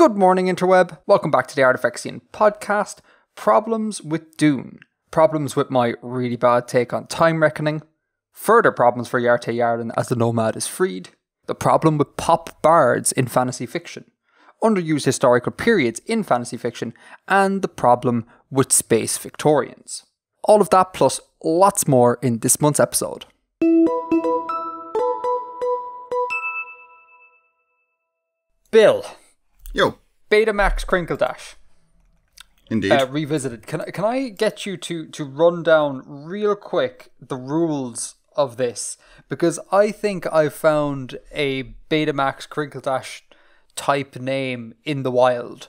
Good morning, interweb. Welcome back to the Artifexian podcast. Problems with Dune. Problems with my really bad take on time reckoning. Further problems for Yarte Yarden as the Nomad is freed. The problem with pop bards in fantasy fiction. Underused historical periods in fantasy fiction. And the problem with space Victorians. All of that plus lots more in this month's episode. Bill. Yo. Betamax Crinkle Dash. Indeed. Revisited. Can I get you to run down real quick the rules of this? Because I think I've found a Betamax Crinkle Dash type name in the wild.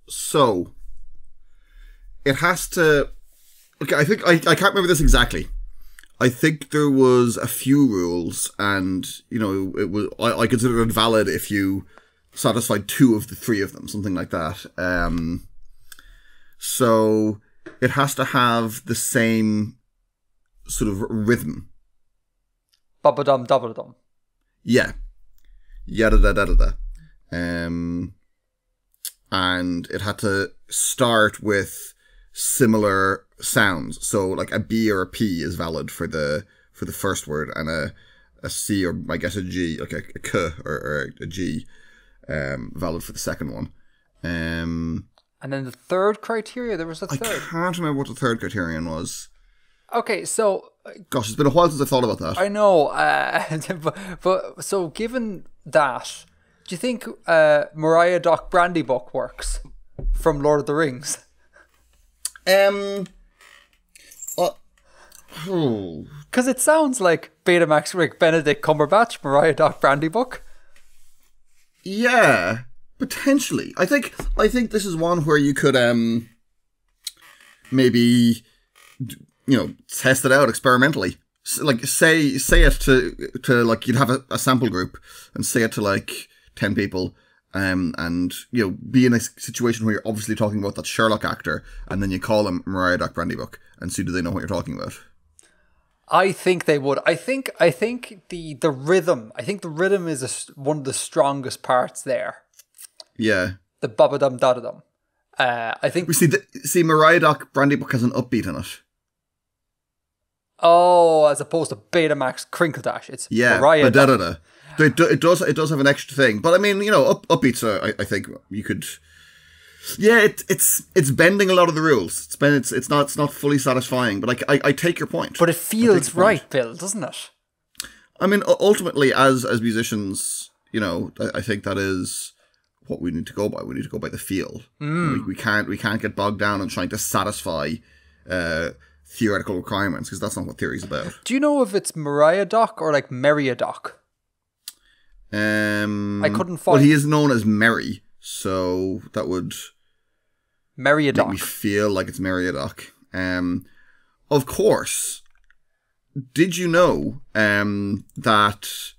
So, it has to... Okay, I think... I can't remember this exactly. I think there was a few rules, and, you know, it was I consider it valid if you satisfied two of the three of them, something like that. So it has to have the same sort of rhythm. Ba-ba-dum, da-ba-dum. Yeah. Yada-da-da-da-da. And it had to start with similar sounds. So like a B or a P is valid for the first word, and a C or I guess a G, like a K or a G, valid for the second one. And then the third criteria, there was a third. I can't remember what the third criterion was. Okay, so... Gosh, it's been a while since I thought about that. I know, but so given that, do you think Meriadoc Brandybuck works from Lord of the Rings? Because it sounds like Betamax Rick Benedict Cumberbatch, Meriadoc Brandybuck. Yeah, potentially. I think this is one where you could maybe, you know, test it out experimentally. Like say it to like you'd have a sample group and say it to like 10 people, and you know, be in a situation where you're obviously talking about that Sherlock actor, and then you call him Meriadoc Brandybuck and see do they know what you're talking about. I think they would. I think the rhythm. I think the rhythm is one of the strongest parts there. Yeah. The ba-ba-dum da-da-dum. I think we see Meriadoc Brandybuck has an upbeat in it. Oh, as opposed to Betamax Crinkle Dash, it's Meriadoc. Da-da-da. It does have an extra thing, but I mean, you know, upbeats. I think you could. Yeah, it's bending a lot of the rules. It's not fully satisfying, but I take your point. But it feels right, Bill, doesn't it? I mean, ultimately, as musicians, you know, I think that is what we need to go by. We need to go by the feel. We can't get bogged down in trying to satisfy theoretical requirements, because that's not what theory's about. Do you know if it's Meriadoc or like Meriadoc? I couldn't find. Well, he is known as Merry, so that would Meriadoc make me feel like it's Meriadoc. Of course, did you know that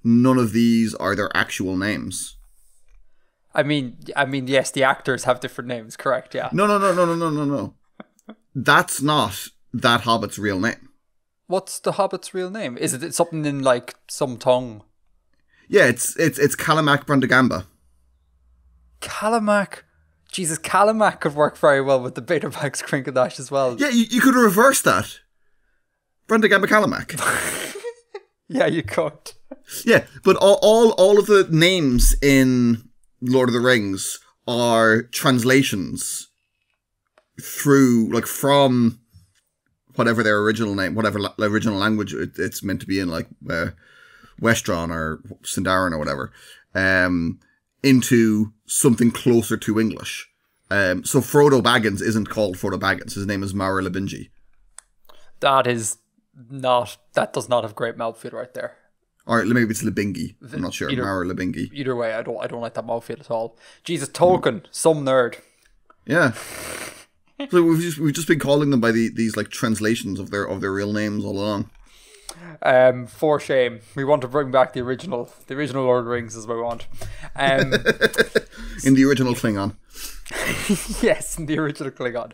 none of these are their actual names? I mean, yes, the actors have different names, correct? Yeah. No. That's not that Hobbit's real name. What's the Hobbit's real name? Is it something in like some tongue? Yeah, it's Kalimac Brandagamba. Kalimac. Jesus, Kalimac could work very well with the Betamax Crinkle Dash as well. Yeah, you could reverse that. Brandagamba Kalimac. Yeah, you could. Yeah, but all of the names in Lord of the Rings are translations through, like, from whatever their original name, whatever original language it's meant to be in, like Westron or Sindarin or whatever, into something closer to English. So Frodo Baggins isn't called Frodo Baggins. His name is Mara Lebinji. That does not have great mouthfeel right there. Or maybe it's Lebingi. I'm not sure. Mara Lebingi. Either way, I don't like that mouthfeel at all. Jesus, Tolkien, some nerd. Yeah. So we've just been calling them by these like translations of their real names all along. For shame. We want to bring back the original Lord of the Rings is what we want. In the original Klingon. Yes, in the original Klingon.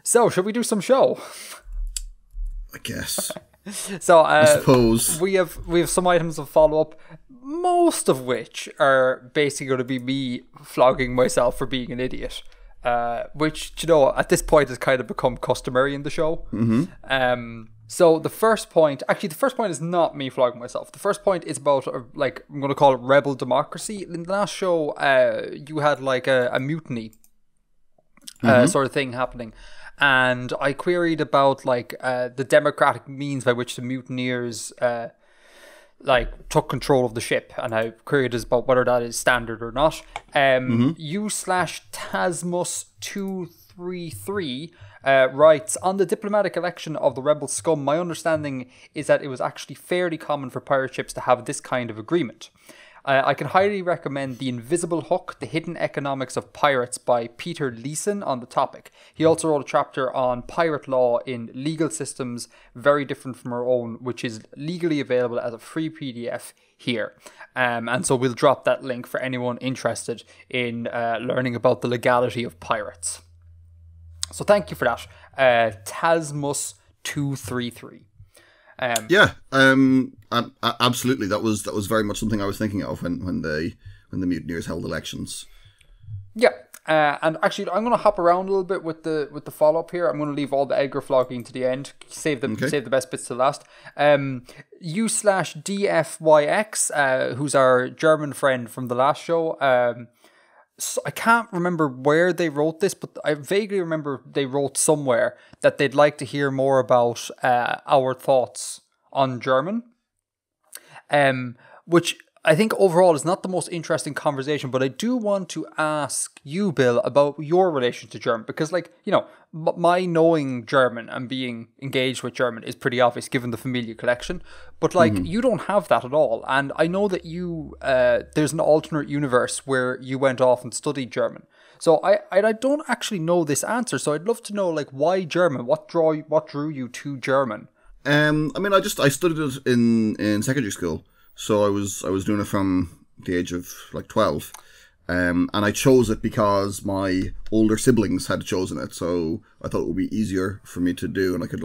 So, should we do some show? I guess. So I suppose we have some items of follow up, most of which are basically going to be me flogging myself for being an idiot, which at this point has kind of become customary in the show. So the first point is not me flogging myself. The first point is about I'm going to call it rebel democracy. In the last show, you had like a mutiny sort of thing happening. And I queried about the democratic means by which the mutineers took control of the ship, and I queried about whether that is standard or not. U/Tasmus233 writes, on the diplomatic election of the rebel scum, my understanding is that it was actually fairly common for pirate ships to have this kind of agreement. I can highly recommend The Invisible Hook, The Hidden Economics of Pirates by Peter Leeson on the topic. He also wrote a chapter on pirate law in legal systems very different from our own, which is legally available as a free PDF here. And so we'll drop that link for anyone interested in learning about the legality of pirates. So thank you for that, Tasmus233. Absolutely. That was very much something I was thinking of when the mutineers held elections. Yeah, and actually, I'm going to hop around a little bit with the follow up here. I'm going to leave all the Edgar flogging to the end. Save the best bits to last. U/DFYX, who's our German friend from the last show. So I can't remember where they wrote this, but I vaguely remember they wrote somewhere that they'd like to hear more about our thoughts on German, which I think overall is not the most interesting conversation, but I do want to ask you, Bill, about your relation to German, because my knowing German and being engaged with German is pretty obvious given the familiar collection, but you don't have that at all. And I know that you there's an alternate universe where you went off and studied German. So I don't actually know this answer, so I'd love to know why German? What drew you to German? I studied it in secondary school. So I was doing it from the age of 12, and I chose it because my older siblings had chosen it. So I thought it would be easier for me to do, and I could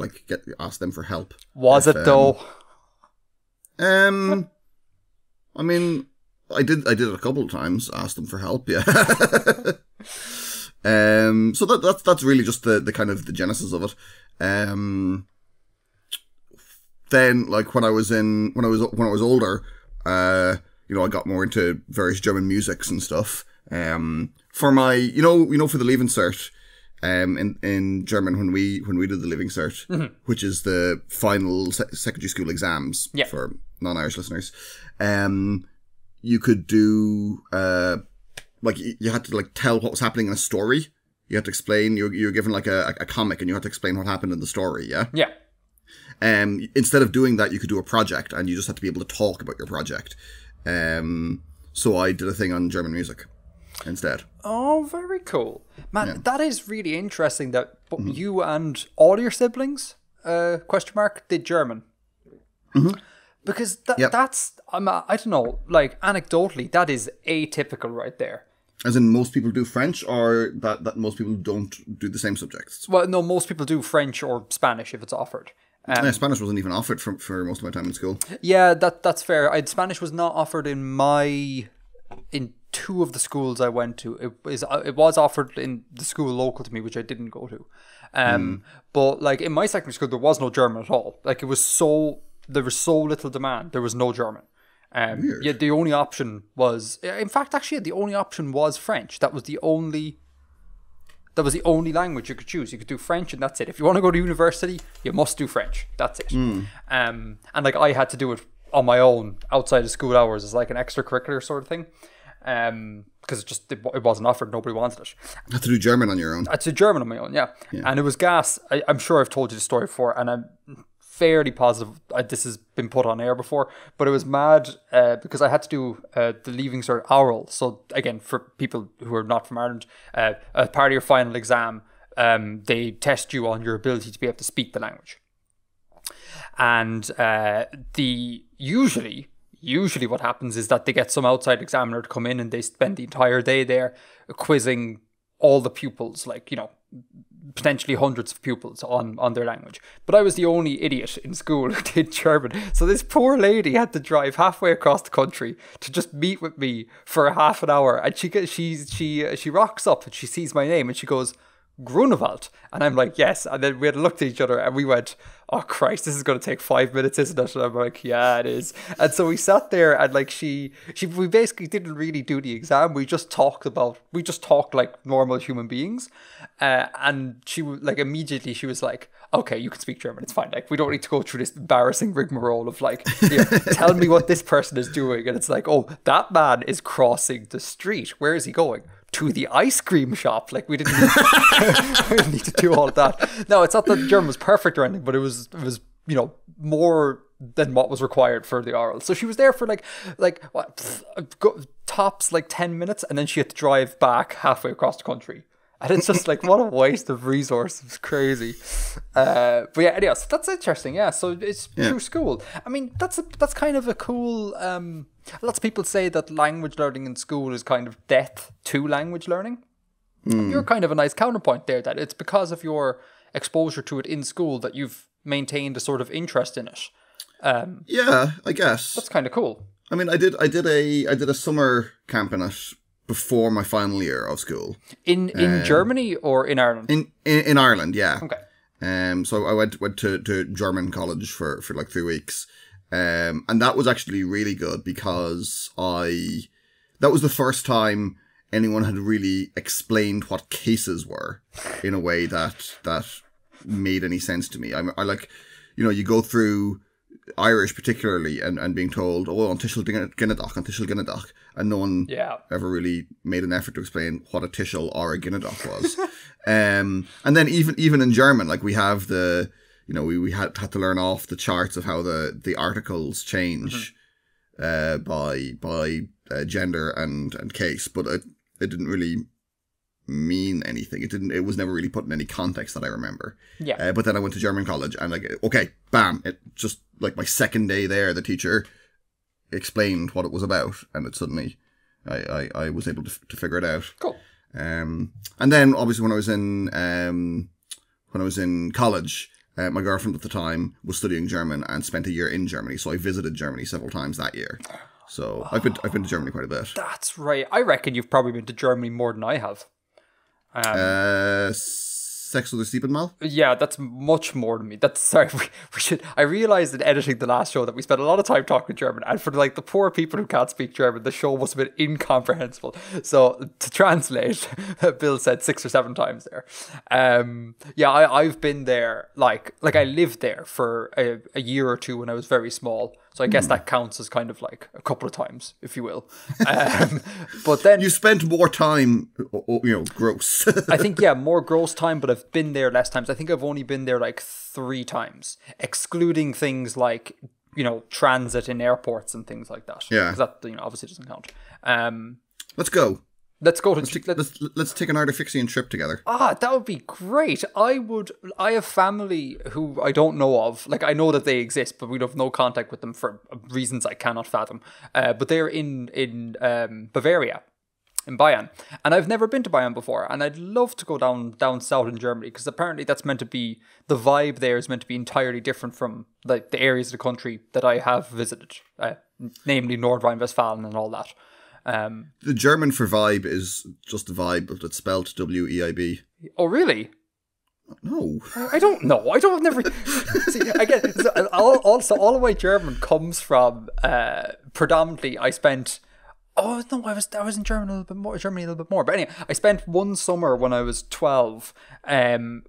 ask them for help. Was it though? I did it a couple of times. Asked them for help. Yeah. So that's really just the kind of the genesis of it. Then, when I was older, I got more into various German musics and stuff. For my, for the Leaving Cert, in German when we did the Leaving Cert, which is the final secondary school exams for non-Irish listeners, you could do you had to tell what was happening in a story. You had to explain. You were given a comic, and you had to explain what happened in the story. Yeah. Yeah. Instead of doing that, you could do a project, and you just had to be able to talk about your project. So I did a thing on German music instead. Oh, very cool. Man, that is really interesting that you and all your siblings, did German. Because that's, I don't know, anecdotally, that is atypical right there. As in most people do French, or that most people don't do the same subjects? Well, no, most people do French or Spanish if it's offered. Spanish wasn't even offered for most of my time in school. Yeah, that's fair. Spanish was not offered in two of the schools I went to. It was offered in the school local to me, which I didn't go to. But in my secondary school, there was no German at all. There was so little demand. There was no German. Weird. Yeah, the only option was, in fact, the only option was French. That was the only language you could choose. You could do French, and that's it. If you want to go to university, you must do French. That's it. And I had to do it on my own outside of school hours as an extracurricular sort of thing. Because it wasn't offered. Nobody wanted it. You had to do German on your own. I had to do German on my own, yeah. And it was gas. I'm sure I've told you the story before, and I'm fairly positive this has been put on air before, but it was mad because I had to do the Leaving Cert oral. So again, for people who are not from Ireland, as part of your final exam, they test you on your ability to be able to speak the language. And usually what happens is that they get some outside examiner to come in, and they spend the entire day there quizzing all the pupils, potentially hundreds of pupils on their language. But I was the only idiot in school who did German. So this poor lady had to drive halfway across the country to just meet with me for half an hour. And she rocks up and she sees my name and she goes, Grunewald. And I'm like, yes. And then we had looked at each other and we went, oh Christ, this is going to take 5 minutes, isn't it? And I'm like, yeah, it is. And so we sat there and like we basically didn't really do the exam. We just talked like normal human beings. And she like immediately she was like, okay, you can speak German, it's fine. Like we don't need to go through this embarrassing rigmarole of like, tell me what this person is doing. And it's like, oh, that man is crossing the street. Where is he going? To the ice cream shop. Like we didn't need to do all that. No, it's not that the German was perfect or anything, but it was more than what was required for the oral. So she was there for like what, tops like 10 minutes, and then she had to drive back halfway across the country. And it's just like, what a waste of resources. It's crazy. But yeah, anyway, so that's interesting. Yeah, so it's through school. I mean, that's kind of a cool... lots of people say that language learning in school is kind of death to language learning. You're kind of a nice counterpoint there, that it's because of your exposure to it in school that you've maintained a sort of interest in it. Yeah, I guess. That's kind of cool. I mean, I did a summer camp in it before my final year of school. In Germany or in Ireland? In Ireland, yeah. Okay. So I went to German college for like 3 weeks. And that was actually really good because that was the first time anyone had really explained what cases were in a way that made any sense to me. I like, you go through Irish particularly and being told, oh, an tishel Ginnedoch, and no one ever really made an effort to explain what a tishel or a Ginnedoch was. And then even in German, like we have we had to learn off the charts of how the articles change by gender and case, but it didn't really mean anything. It was never really put in any context that I remember. Yeah. But then I went to German college and like, okay, bam, it just like my second day there, the teacher explained what it was about, and it suddenly I was able to figure it out. Cool. And then obviously when I was in college, my girlfriend at the time was studying German and spent a year in Germany, so I visited Germany several times that year. So I've been to Germany quite a bit. That's right. I reckon you've probably been to Germany more than I have. Sex with the Siebenmal? Yeah, that's much more than me. Sorry, we should. I realized in editing the last show that we spent a lot of time talking German, and for like the poor people who can't speak German, the show must have been incomprehensible. So to translate, Bill said 6 or 7 times there. Yeah, I've been there. Like I lived there for a year or two when I was very small. So I guess that counts as kind of like a couple of times, if you will. But then you spent more time, gross. I think, yeah, more gross time, but I've been there less times. I think I've only been there like 3 times, excluding things like, transit in airports and things like that. Yeah. Because that, obviously doesn't count. Let's go. Let's go to... Let's take an Artifexian trip together. That would be great. I have family who I don't know of. Like, I know that they exist, but we have no contact with them for reasons I cannot fathom. But they're in Bavaria, in Bayern. And I've never been to Bayern before. And I'd love to go down south in Germany, because apparently that's meant to be... The vibe there is meant to be entirely different from like the areas of the country that I have visited. Namely North Rhine-Westphalia and all that. The German for vibe is just a vibe, but it's spelled W-E-I-B. Oh, really? No. I don't know. I don't never... See, again, all of my German comes from, predominantly, I spent... Oh, no, I was in Germany a little bit more. But anyway, I spent one summer when I was 12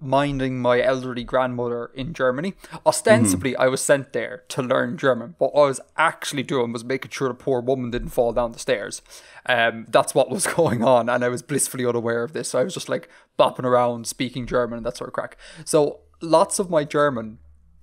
minding my elderly grandmother in Germany. Ostensibly, I was sent there to learn German. What I was actually doing was making sure the poor woman didn't fall down the stairs. That's what was going on. And I was blissfully unaware of this. So I was just like bopping around, speaking German and that sort of crack. So lots of my German...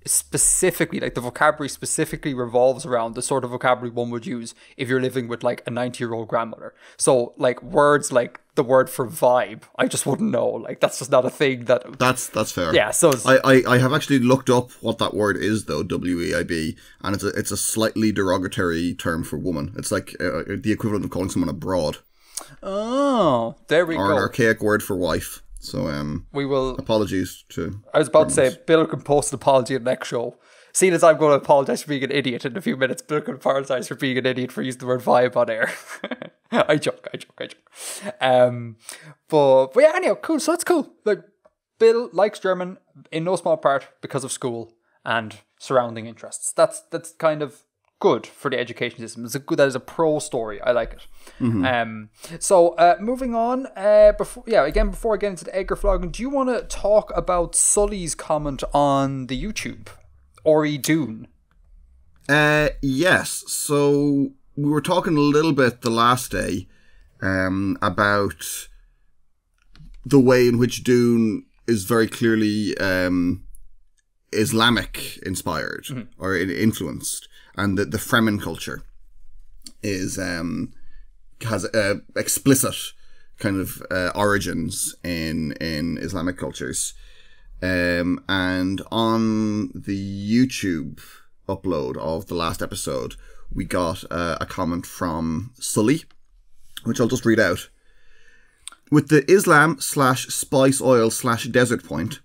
specifically, like the vocabulary specifically revolves around the sort of vocabulary one would use if you're living with like a 90-year-old grandmother. So like words like the word for vibe, I just wouldn't know. Like that's just not a thing that... That's fair. Yeah, so... I have actually looked up what that word is though, W-E-I-B, and it's a slightly derogatory term for woman. It's like the equivalent of calling someone a broad. Oh, there we go. Or an archaic word for wife. So we will. Apologies to. I was about to say Bill can post an apology in the next show. Seeing as I'm going to apologise for being an idiot in a few minutes, Bill can apologise for being an idiot for using the word vibe on air. I joke. But yeah, anyhow, cool. So that's cool. Like, Bill likes German in no small part because of school and surrounding interests. That's kind of good for the education system. That is a pro story. I like it. So moving on. Before I get into the Edgar flogging, do you want to talk about Sully's comment on the YouTube? Ori Dune? Yes. So we were talking a little bit the last day about the way in which Dune is very clearly Islamic inspired or influenced, and that the Fremen culture is has explicit kind of origins in Islamic cultures. And on the YouTube upload of the last episode, we got a comment from Sully, which I'll just read out. With the Islam/spice oil/desert point,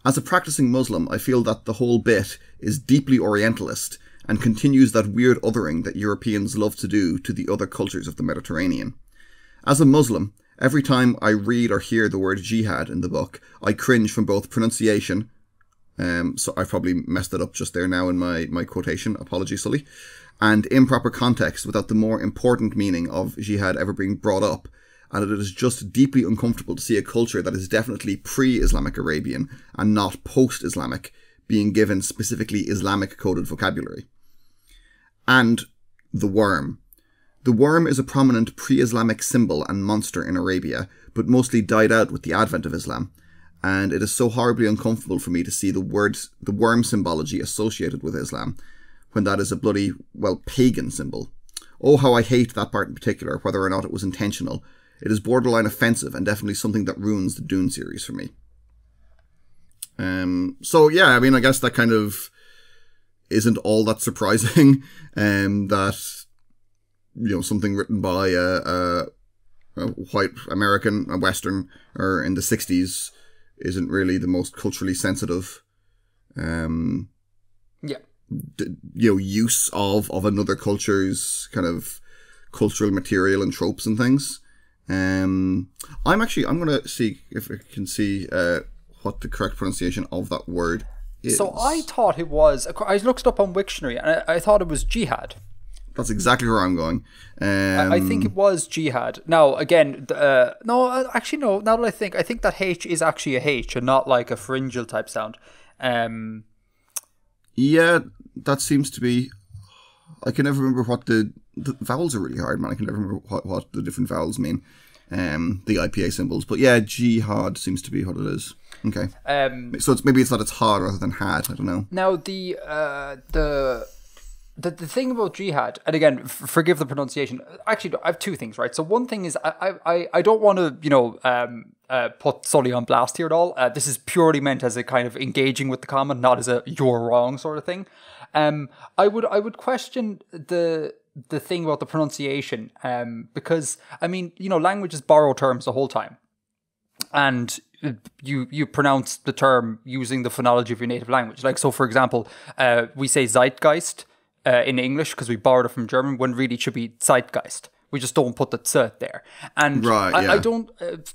as a practicing Muslim, I feel that the whole bit is deeply Orientalist and continues that weird othering that Europeans love to do to the other cultures of the Mediterranean. As a Muslim, every time I read or hear the word jihad in the book, I cringe from both pronunciation, so I've probably messed it up just there now in my quotation, apologies Sully, and improper context without the more important meaning of jihad ever being brought up, and it is just deeply uncomfortable to see a culture that is definitely pre-Islamic Arabian and not post-Islamic being given specifically Islamic coded vocabulary. And the worm. The worm is a prominent pre-Islamic symbol and monster in Arabia, but mostly died out with the advent of Islam, and it is so horribly uncomfortable for me to see the worm symbology associated with Islam, when that is a bloody, pagan symbol. Oh, how I hate that part in particular, whether or not it was intentional. It is borderline offensive and definitely something that ruins the Dune series for me. So yeah, I mean, I guess that kind of isn't all that surprising, that, something written by a white American, a Western, or in the 60s isn't really the most culturally sensitive use of another culture's kind of cultural material and tropes and things. I'm going to see if I can see what the correct pronunciation of that word is. So I thought it was, I looked it up on Wiktionary and I thought it was jihad. That's exactly where I'm going. I think it was jihad. Now, again, no, actually, no. Now that I think that H is actually a H and not like a pharyngeal type sound. Yeah, that seems to be. I can never remember what the vowels are really hard, man. I can never remember what the different vowels mean. The IPA symbols, but yeah, jihad seems to be what it is. Okay. So maybe it's not it's hard rather than had. I don't know. Now the thing about jihad, and again, forgive the pronunciation. Actually, I have two things, right? So one thing is, I don't want to, put Sully on blast here at all. This is purely meant as a kind of engaging with the comment, not as a "you're wrong" sort of thing. I would question the thing about the pronunciation, because I mean, languages borrow terms the whole time, and you pronounce the term using the phonology of your native language. Like, so for example, we say Zeitgeist in English because we borrowed it from German, when really it should be Zeitgeist. We just don't put the "z" there. And right, yeah. I don't,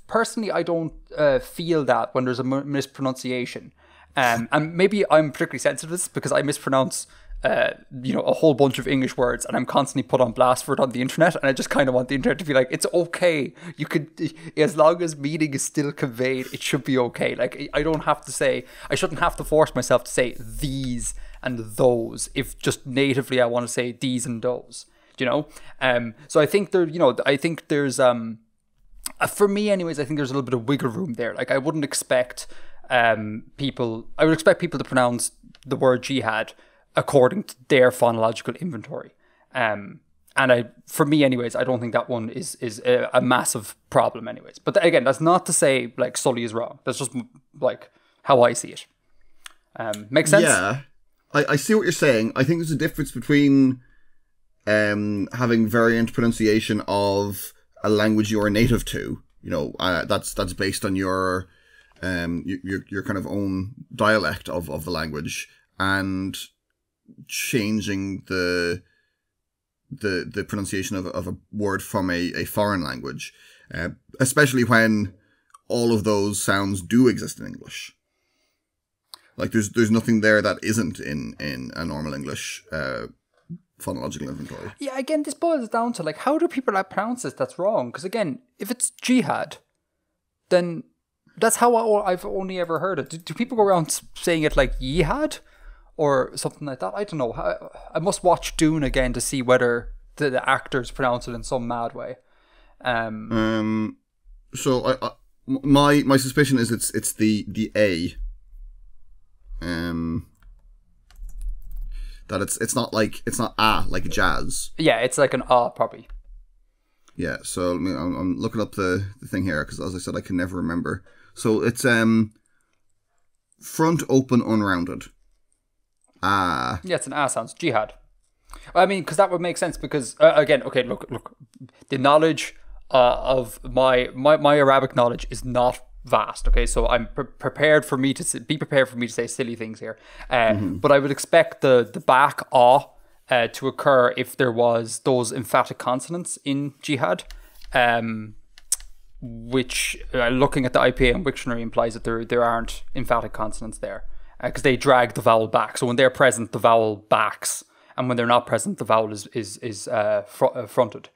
personally, I don't feel that when there's a mispronunciation. And maybe I'm particularly sensitive to this because I mispronounce a whole bunch of English words, and I'm constantly put on blast for it on the internet, and I just kind of want the internet to be like, it's okay, you could, as long as meaning is still conveyed, it should be okay. Like, I shouldn't have to force myself to say these and those if just natively I want to say these and those, so I think there's for me anyways, I think there's a little bit of wiggle room there. Like, I wouldn't expect people to pronounce the word jihad according to their phonological inventory. For me anyways, I don't think that one is a massive problem anyways. But again, that's not to say like Sully is wrong. That's just like how I see it. Makes sense? Yeah, I see what you're saying. I think there's a difference between having variant pronunciation of a language you're native to. That's based on your your kind of own dialect of the language, and changing the pronunciation of a word from a foreign language, especially when all of those sounds do exist in English. Like there's nothing there that isn't in a normal English phonological inventory. Yeah, again, this boils down to like, how do people pronounce this that's wrong? Because again, if it's jihad, then that's how I've only ever heard it. Do people go around saying it like yihad or something like that? I don't know. I must watch Dune again to see whether the actors pronounce it in some mad way. So my suspicion is it's the A. That it's not like jazz. Yeah, it's like an ah probably. Yeah, so I'm looking up the thing here because, as I said, I can never remember. So it's front open unrounded. Ah. Yeah, it's an ah sounds. Jihad. I mean, because that would make sense because again, okay, look, the knowledge of my Arabic knowledge is not vast. Okay, so I'm prepared for me to say silly things here. But I would expect the back ah to occur if there was those emphatic consonants in jihad, which looking at the IPA and Wiktionary implies that there aren't emphatic consonants there because they drag the vowel back. So when they're present, the vowel backs, and when they're not present, the vowel is fronted.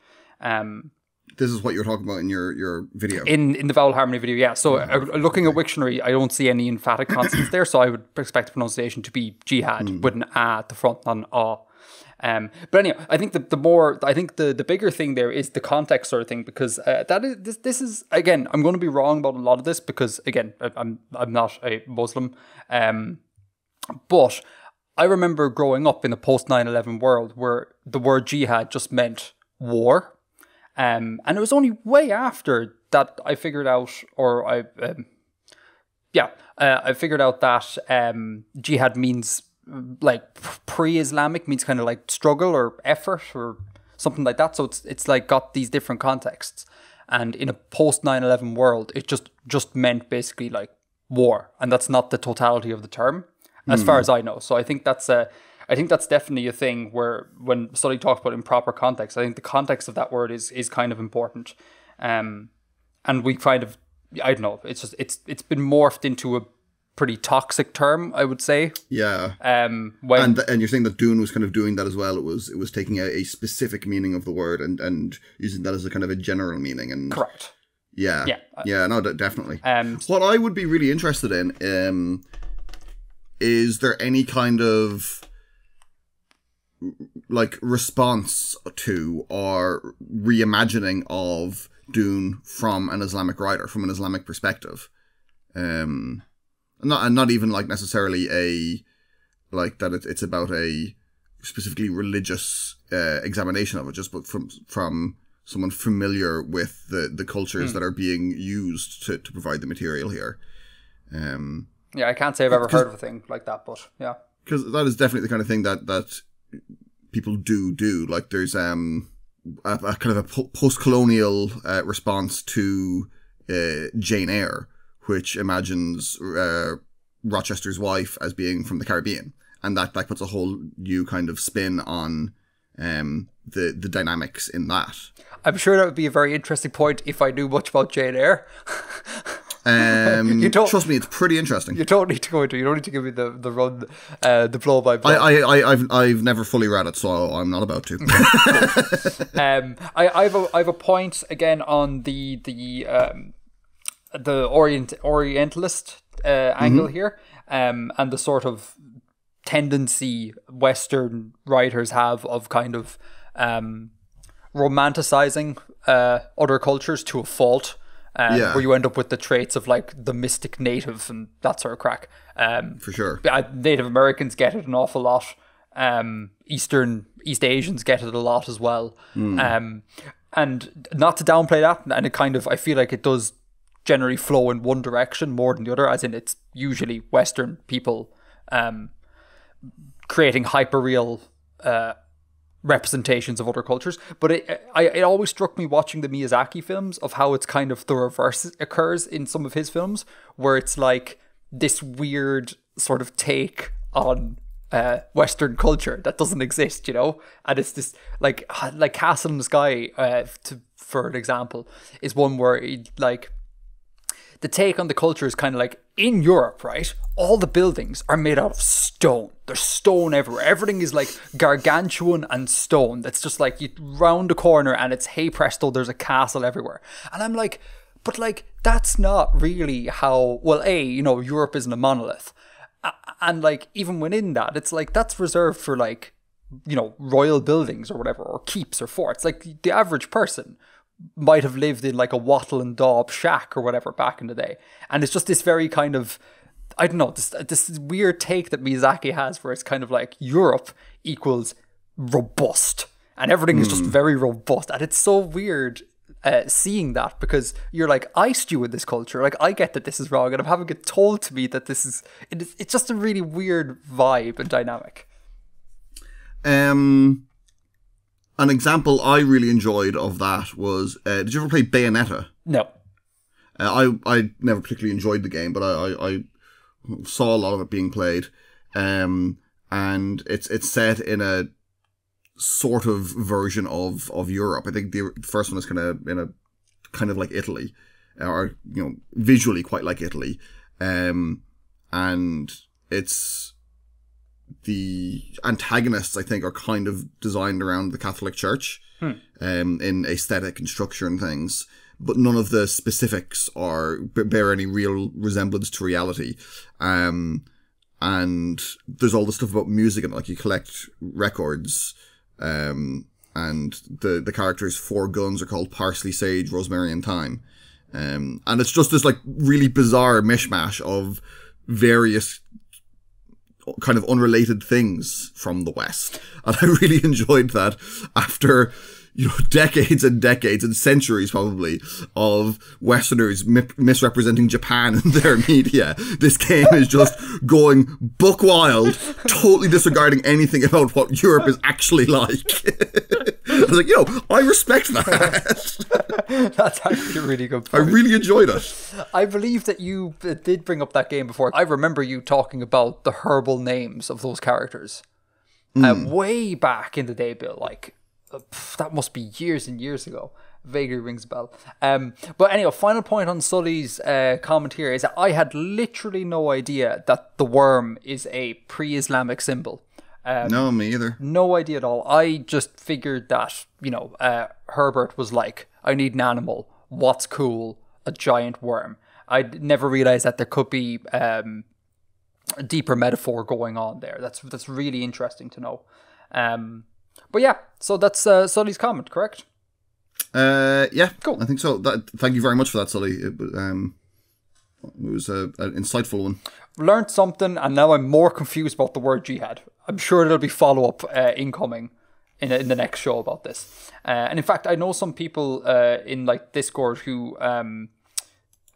This is what you're talking about in your video. In the vowel harmony video, yeah. So looking at Wiktionary, I don't see any emphatic consonants there, so I would expect the pronunciation to be jihad with an a at the front, not an ah. But anyway, I think the bigger thing there is the context sort of thing, because this is again, I'm going to be wrong about a lot of this because again, I'm not a Muslim, but I remember growing up in a post 9/11 world where the word jihad just meant war. And it was only way after that I figured out, I figured out that jihad means like pre-Islamic, means kind of like struggle or effort or something like that. So it's like got these different contexts. And in a post 9/11 world, it just meant basically like war, and that's not the totality of the term, as far as I know. So I think that's definitely a thing where when Sully talks about improper context, I think the context of that word is kind of important. And we kind of, I don't know, it's been morphed into a pretty toxic term, I would say. Yeah. And you're saying that Dune was kind of doing that as well. It was taking a specific meaning of the word and using that as a kind of a general meaning. And correct. Yeah. Yeah. No, definitely. What I would be really interested in, is there any kind of like response to or reimagining of Dune from an Islamic writer, from an Islamic perspective, not even like necessarily it's about a specifically religious examination of it, just but from someone familiar with the cultures that are being used to provide the material here. Yeah, I can't say I've ever heard of a thing like that, but yeah, because that is definitely the kind of thing that people do. Like there's a kind of a post-colonial response to Jane Eyre, which imagines Rochester's wife as being from the Caribbean, and that puts a whole new kind of spin on the dynamics in that. I'm sure that would be a very interesting point if I knew much about Jane Eyre. Trust me, it's pretty interesting. You don't need to go into. You don't need to give me the run, the blow by blow. I've never fully read it, so I'm not about to. I have a point again on the Orientalist angle here, and the sort of tendency Western writers have of kind of romanticizing other cultures to a fault. Where you end up with the traits of like the mystic native and that sort of crack. For sure. Native Americans get it an awful lot. East Asians get it a lot as well. And not to downplay that, and it kind of, I feel like it does generally flow in one direction more than the other, as in it's usually Western people creating hyper-real representations of other cultures. But it always struck me watching the Miyazaki films of how it's kind of the reverse occurs in some of his films, where it's like this weird sort of take on Western culture that doesn't exist, you know? And it's this like Castle in the Sky, for an example, is one where like the take on the culture is kind of like, in Europe, right, all the buildings are made out of stone. There's stone everywhere. Everything is like gargantuan and stone. That's just like, you round the corner and it's, hey presto, there's a castle everywhere. And I'm like, but like, that's not really how, well, you know, Europe isn't a monolith. And like, even within that, it's like, that's reserved for like, you know, royal buildings or whatever, or keeps or forts. Like, the average person might have lived in like a wattle and daub shack or whatever back in the day. And it's just this very kind of, I don't know, this weird take that Miyazaki has, where it's kind of like Europe equals robust and everything is just very robust. And it's so weird seeing that, because you're like, I stew in this culture, like I get that this is wrong and I'm having it told to me that this is, it's just a really weird vibe and dynamic. An example I really enjoyed of that was, did you ever play Bayonetta? No. I never particularly enjoyed the game, but I saw a lot of it being played. And it's set in a sort of version of Europe. I think the first one is kind of like Italy, or, you know, visually quite like Italy. And it's, the antagonists, I think, are kind of designed around the Catholic Church, in aesthetic and structure and things, but none of the specifics bear any real resemblance to reality. And there's all the stuff about music, and like, you collect records, and the characters' 4 guns are called Parsley, Sage, Rosemary, and Thyme. And it's just this like really bizarre mishmash of various kind of unrelated things from the West. And I really enjoyed that after, you know, decades and decades and centuries probably of Westerners misrepresenting Japan in their media. This game is just going buck wild, totally disregarding anything about what Europe is actually like. I was like, you know, I respect that. That's actually a really good point. I really enjoyed it. I believe that you did bring up that game before. I remember you talking about the herbal names of those characters. Way back in the day, Bill, like, that must be years and years ago. Vaguely rings a bell. But anyway, final point on Sully's comment here is that I had literally no idea that the worm is a pre-Islamic symbol. No, me either. No idea at all. I just figured that, you know, Herbert was like, I need an animal. What's cool? A giant worm. I never realized that there could be a deeper metaphor going on there. That's really interesting to know. But yeah, so that's Sully's comment, correct? Yeah, cool. I think so. Thank you very much for that, Sully. It was an insightful one. Learned something, and now I'm more confused about the word jihad. I'm sure there'll be follow-up incoming in the next show about this. And in fact, I know some people in like Discord who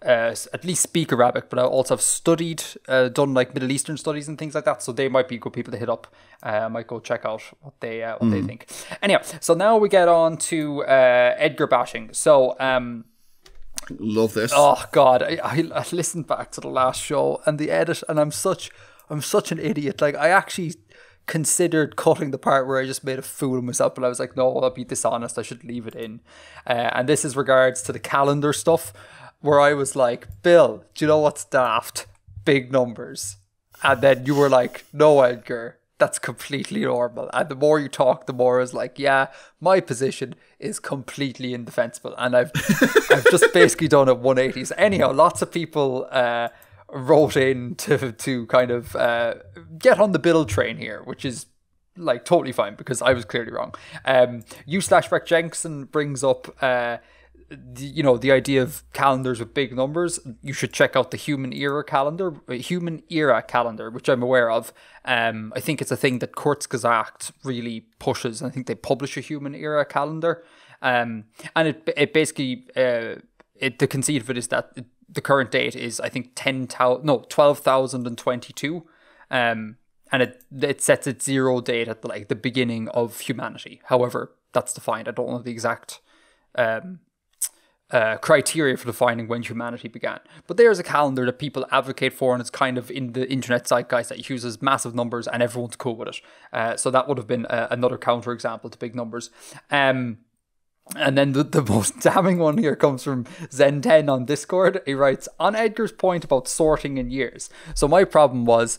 at least speak Arabic, but I also have studied, done like Middle Eastern studies and things like that. So they might be good people to hit up. I might go check out what they think. Anyhow, so now we get on to Edgar bashing. So love this. Oh God, I listened back to the last show and the edit, and I'm such an idiot. Like, I actually considered cutting the part where I just made a fool of myself, but I was like, no, I'll be dishonest. I should leave it in. And this is regards to the calendar stuff, where I was like, Bill, do you know what's daft? Big numbers. And then you were like, no, Edgar, that's completely normal. And the more you talk, the more I was like, yeah, my position is completely indefensible. And I've just basically done it 180s. Anyhow, lots of people wrote in to kind of get on the Bill train here, which is like totally fine because I was clearly wrong. U/Breck Jensen brings up the idea of calendars with big numbers. You should check out the Human Era calendar, which I'm aware of. I think it's a thing that Kurzgesagt really pushes. I think they publish a Human Era calendar, and it basically the conceit of it is that the current date is, I think, 12,022. and it sets its 0 date at the beginning of humanity. However, that's defined. I don't know the exact criteria for defining when humanity began. But there's a calendar that people advocate for, and it's kind of in the internet zeitgeist that uses massive numbers and everyone's cool with it. So that would have been another counterexample to big numbers. And then the most damning one here comes from Zen10 on Discord. He writes, on Edgar's point about sorting in years. So my problem was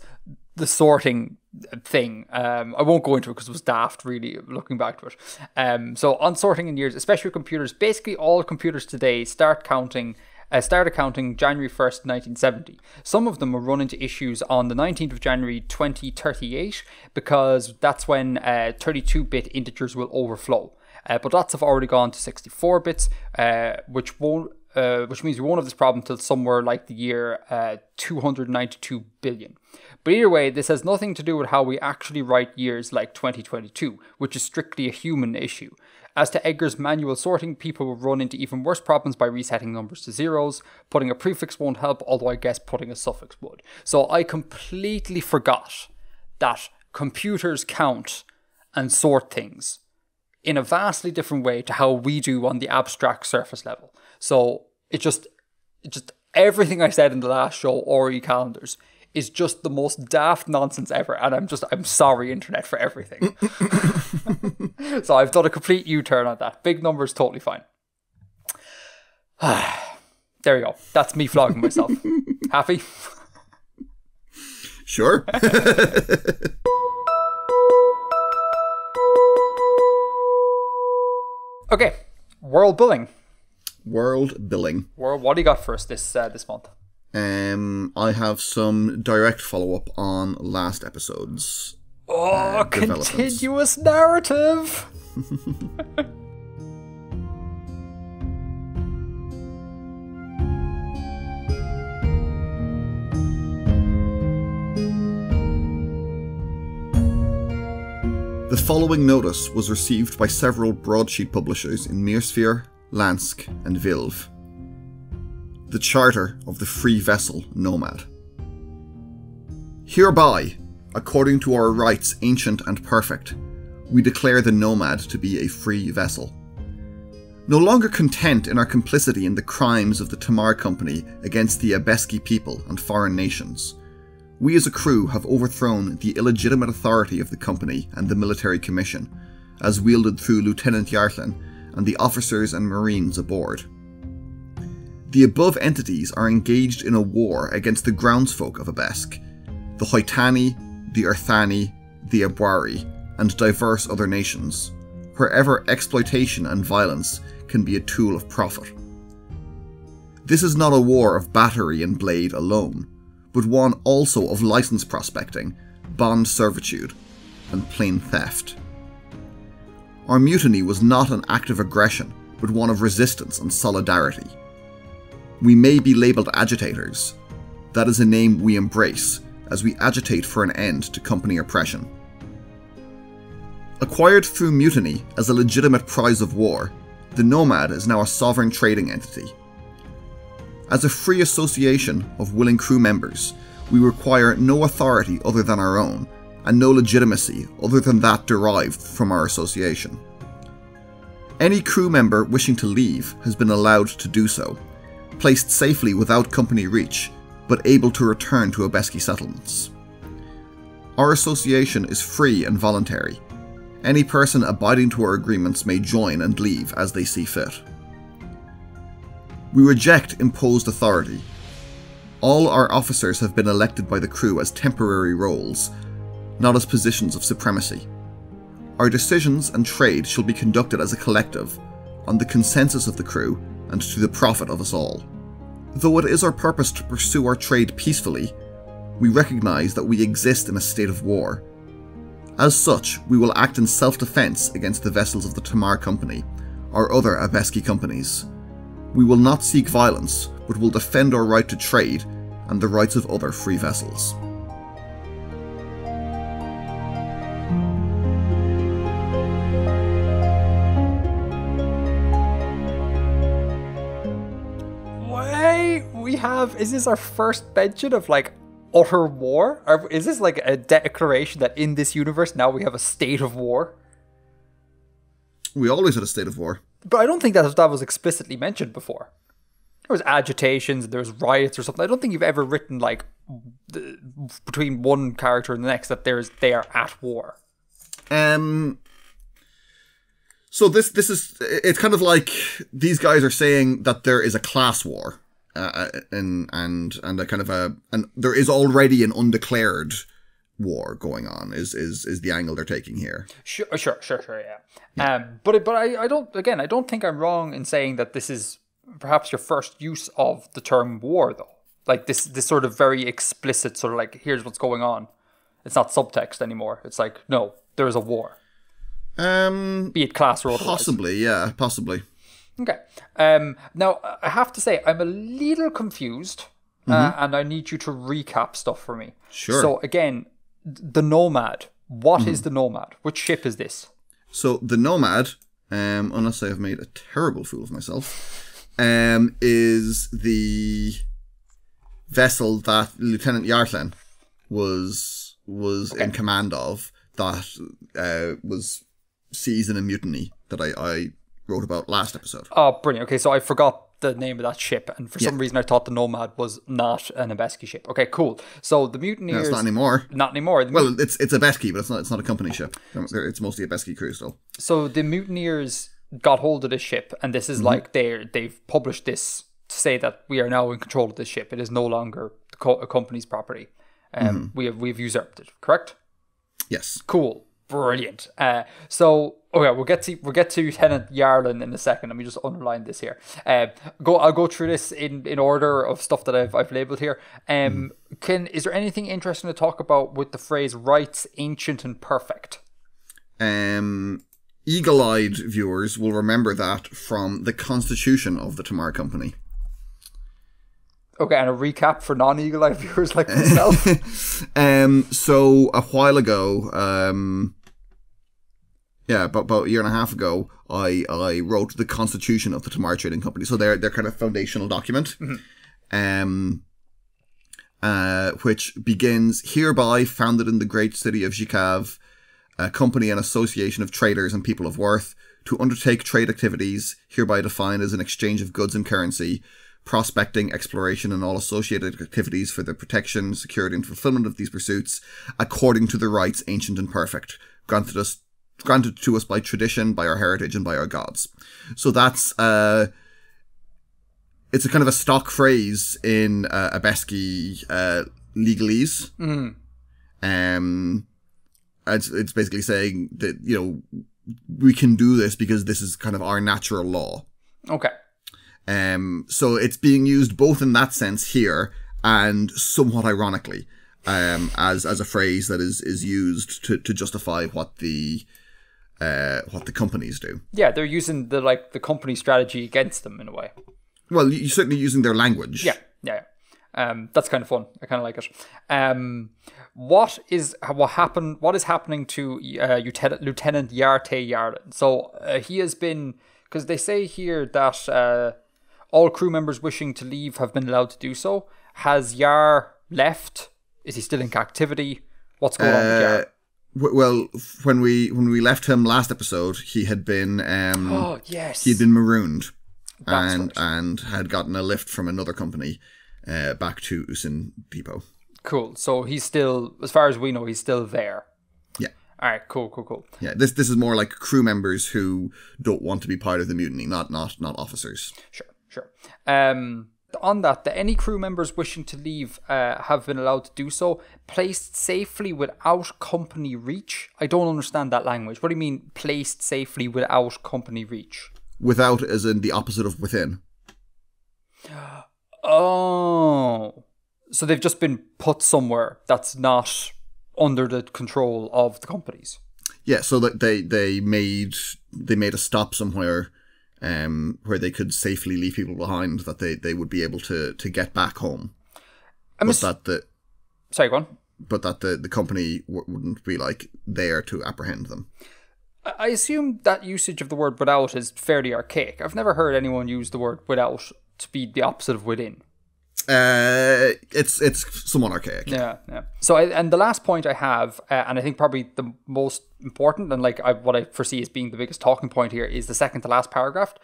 the sorting thing. I won't go into it because it was daft, really, looking back to it. So on sorting in years, especially with computers, basically all computers today started counting January 1st, 1970. Some of them will run into issues on the 19th of January 2038 because that's when 32-bit integers will overflow. But lots have already gone to 64 bits, which means we won't have this problem until somewhere like the year 292 billion. But either way, this has nothing to do with how we actually write years like 2022, which is strictly a human issue. As to Edgar's manual sorting, people will run into even worse problems by resetting numbers to zeros. Putting a prefix won't help, although I guess putting a suffix would. So I completely forgot that computers count and sort things in a vastly different way to how we do on the abstract surface level. So it just everything I said in the last show, Ori calendars, is just the most daft nonsense ever. And I'm sorry, internet, for everything. So I've done a complete U-turn on that. Big numbers, totally fine. There you go. That's me flogging myself. Happy? Sure. Okay, world billing. World billing. What do you got for us this month? I have some direct follow-up on last episode's continuous narrative. The following notice was received by several broadsheet publishers in Meersphere, Lansk, and Vilv. The Charter of the Free Vessel Nomad. Hereby, according to our rights ancient and perfect, we declare the Nomad to be a free vessel. No longer content in our complicity in the crimes of the Tamar Company against the Abeski people and foreign nations, we as a crew have overthrown the illegitimate authority of the company and the military commission, as wielded through Lieutenant Yartlin and the officers and marines aboard. The above entities are engaged in a war against the groundsfolk of Abesk, the Hoitani, the Urthani, the Abwari, and diverse other nations, wherever exploitation and violence can be a tool of profit. This is not a war of battery and blade alone, but one also of license prospecting, bond servitude, and plain theft. Our mutiny was not an act of aggression, but one of resistance and solidarity. We may be labelled agitators. That is a name we embrace as we agitate for an end to company oppression. Acquired through mutiny as a legitimate prize of war, the Nomad is now a sovereign trading entity. As a free association of willing crew members, we require no authority other than our own, and no legitimacy other than that derived from our association. Any crew member wishing to leave has been allowed to do so, placed safely without company reach, but able to return to Abeski settlements. Our association is free and voluntary. Any person abiding to our agreements may join and leave as they see fit. We reject imposed authority. All our officers have been elected by the crew as temporary roles, not as positions of supremacy. Our decisions and trade shall be conducted as a collective, on the consensus of the crew and to the profit of us all. Though it is our purpose to pursue our trade peacefully, we recognise that we exist in a state of war. As such, we will act in self-defence against the vessels of the Tamar Company, or other Abeski companies. We will not seek violence, but will defend our right to trade and the rights of other free vessels. Is this our first mention of like utter war? Is this like a declaration that in this universe now we have a state of war? We always had a state of war. But I don't think that was explicitly mentioned before. There was agitations, there was riots or something. I don't think you've ever written like between one character and the next that they are at war. So this is, it's kind of like these guys are saying that there is a class war, and a kind of and there is already an undeclared war going on. Is the angle they're taking here? Sure, yeah. But I don't think I'm wrong in saying that this is perhaps your first use of the term war, though. Like this sort of very explicit sort of like, here's what's going on. It's not subtext anymore. It's like, no, there is a war. Be it class or otherwise. Possibly. Okay. Now, I have to say, I'm a little confused, and I need you to recap stuff for me. Sure. So, again, the Nomad. What is the Nomad? Which ship is this? So, the Nomad, unless I have made a terrible fool of myself, is the vessel that Lieutenant Yartlen was in command of, that was seized in a mutiny that I wrote about last episode. Oh, brilliant. Okay, so I forgot the name of that ship, and for some reason I thought the Nomad was not an Abeski ship. Okay, cool. So the mutineers... No, it's not anymore. Not anymore. Well, it's Abeski, but it's not a company ship. It's mostly a Abeski crew still. So the mutineers got hold of this ship, and this is like they've published this to say that we are now in control of this ship. It is no longer a company's property. We've usurped it, correct? Yes. Cool. Brilliant. So we'll get to Lieutenant Yarlin in a second. Let me just underline this here. I'll go through this in order of stuff that I've labeled here. Is there anything interesting to talk about with the phrase rights ancient and perfect? Eagle-eyed viewers will remember that from the constitution of the Tamar Company. Okay, and a recap for non-eagle-eyed viewers like myself. So a while ago, about a year and a half ago, I wrote the constitution of the Tamar Trading Company. So their kind of foundational document, which begins, hereby founded in the great city of Zhikav, a company and association of traders and people of worth, to undertake trade activities, hereby defined as an exchange of goods and currency, prospecting, exploration, and all associated activities for the protection, security, and fulfillment of these pursuits, according to the rights ancient and perfect, granted to us by tradition, by our heritage, and by our gods. So that's it's a kind of a stock phrase in Abeski legalese. It's basically saying that, we can do this because this is kind of our natural law. Okay. So it's being used both in that sense here and somewhat ironically, as a phrase that is used to justify what the companies do. Yeah, they're using the company strategy against them in a way. Well, you're certainly using their language. Yeah. That's kind of fun. I kind of like it. What is happening to Lieutenant Yarte Yarlin? So he has been, because they say here that all crew members wishing to leave have been allowed to do so. Has Yar left? Is he still in captivity? What's going on with Yar? Well, when we left him last episode, he had been he'd been marooned and had gotten a lift from another company back to Usin Depot. Cool. So he's still, as far as we know, he's still there. Yeah. All right. Cool. Yeah. This is more like crew members who don't want to be part of the mutiny, not officers. Sure. On that, any crew members wishing to leave have been allowed to do so, placed safely without company reach. I don't understand that language. What do you mean, placed safely without company reach? Without as in the opposite of within. Oh. So they've just been put somewhere that's not under the control of the companies. Yeah, so that they made a stop somewhere where they could safely leave people behind, that they would be able to get back home. Sorry, go on. But that the company wouldn't be there to apprehend them. I assume that usage of the word without is fairly archaic. I've never heard anyone use the word without to be the opposite of within. it's somewhat archaic. Yeah. So, and the last point I have, and I think probably the most important, and like what I foresee as being the biggest talking point here, is the second to last paragraph,